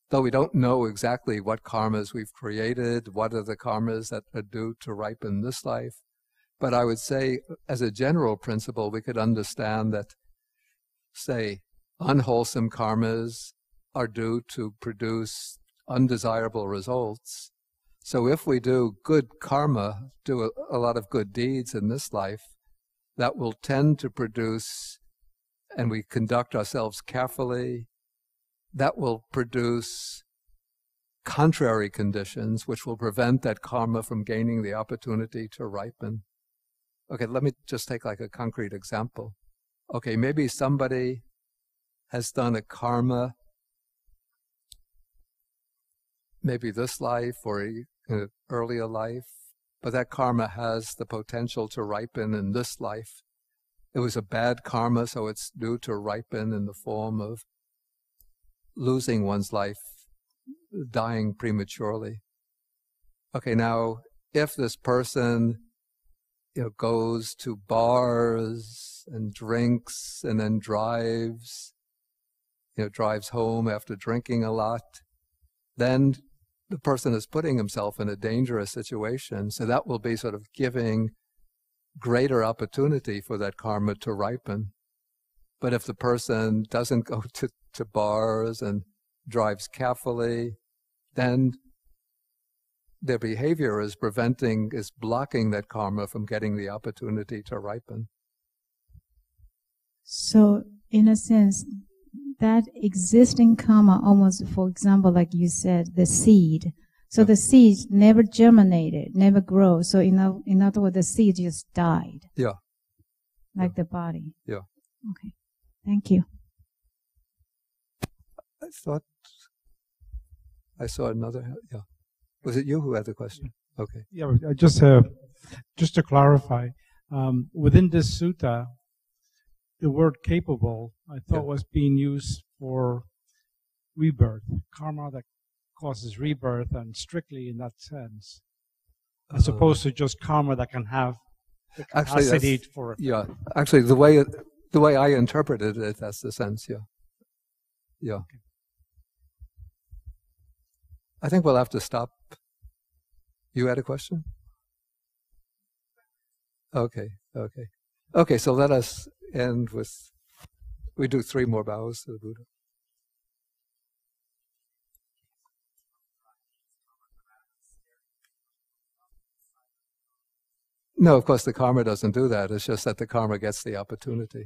though we don't know exactly what karmas we've created, what are the karmas that are due to ripen this life, but I would say as a general principle we could understand that, say, unwholesome karmas are due to produce undesirable results. So if we do good karma, do a lot of good deeds in this life, that will tend to produce, and we conduct ourselves carefully, that will produce contrary conditions which will prevent that karma from gaining the opportunity to ripen. Okay, let me just take like a concrete example. Okay, maybe somebody has done a karma, maybe this life or an earlier life, but that karma has the potential to ripen in this life. It was a bad karma, so it's due to ripen in the form of losing one's life, dying prematurely. Okay, now if this person goes to bars and drinks and then drives home after drinking a lot, then the person is putting himself in a dangerous situation. So that will be sort of giving greater opportunity for that karma to ripen. But if the person doesn't go to bars and drives carefully, then their behavior is blocking that karma from getting the opportunity to ripen. So, in a sense, that existing karma almost, for example, like you said, the seed. So the seed never germinated, never grew. So in other words, the seed just died. Yeah. Like the body. Yeah. Okay. Thank you. I thought I saw another. Yeah. Was it you who had the question? Okay. Yeah. Just to clarify, within this sutta, the word capable, I thought, was being used for rebirth, karma that causes rebirth, and strictly in that sense, as opposed to just karma that can have the capacity for it. Yeah, actually, the way I interpreted it, that's the sense. Yeah, yeah. Okay. I think we'll have to stop. You had a question? Okay, okay, okay. So let us end with. We do 3 more bows to the Buddha. No, of course, the karma doesn't do that. It's just that the karma gets the opportunity.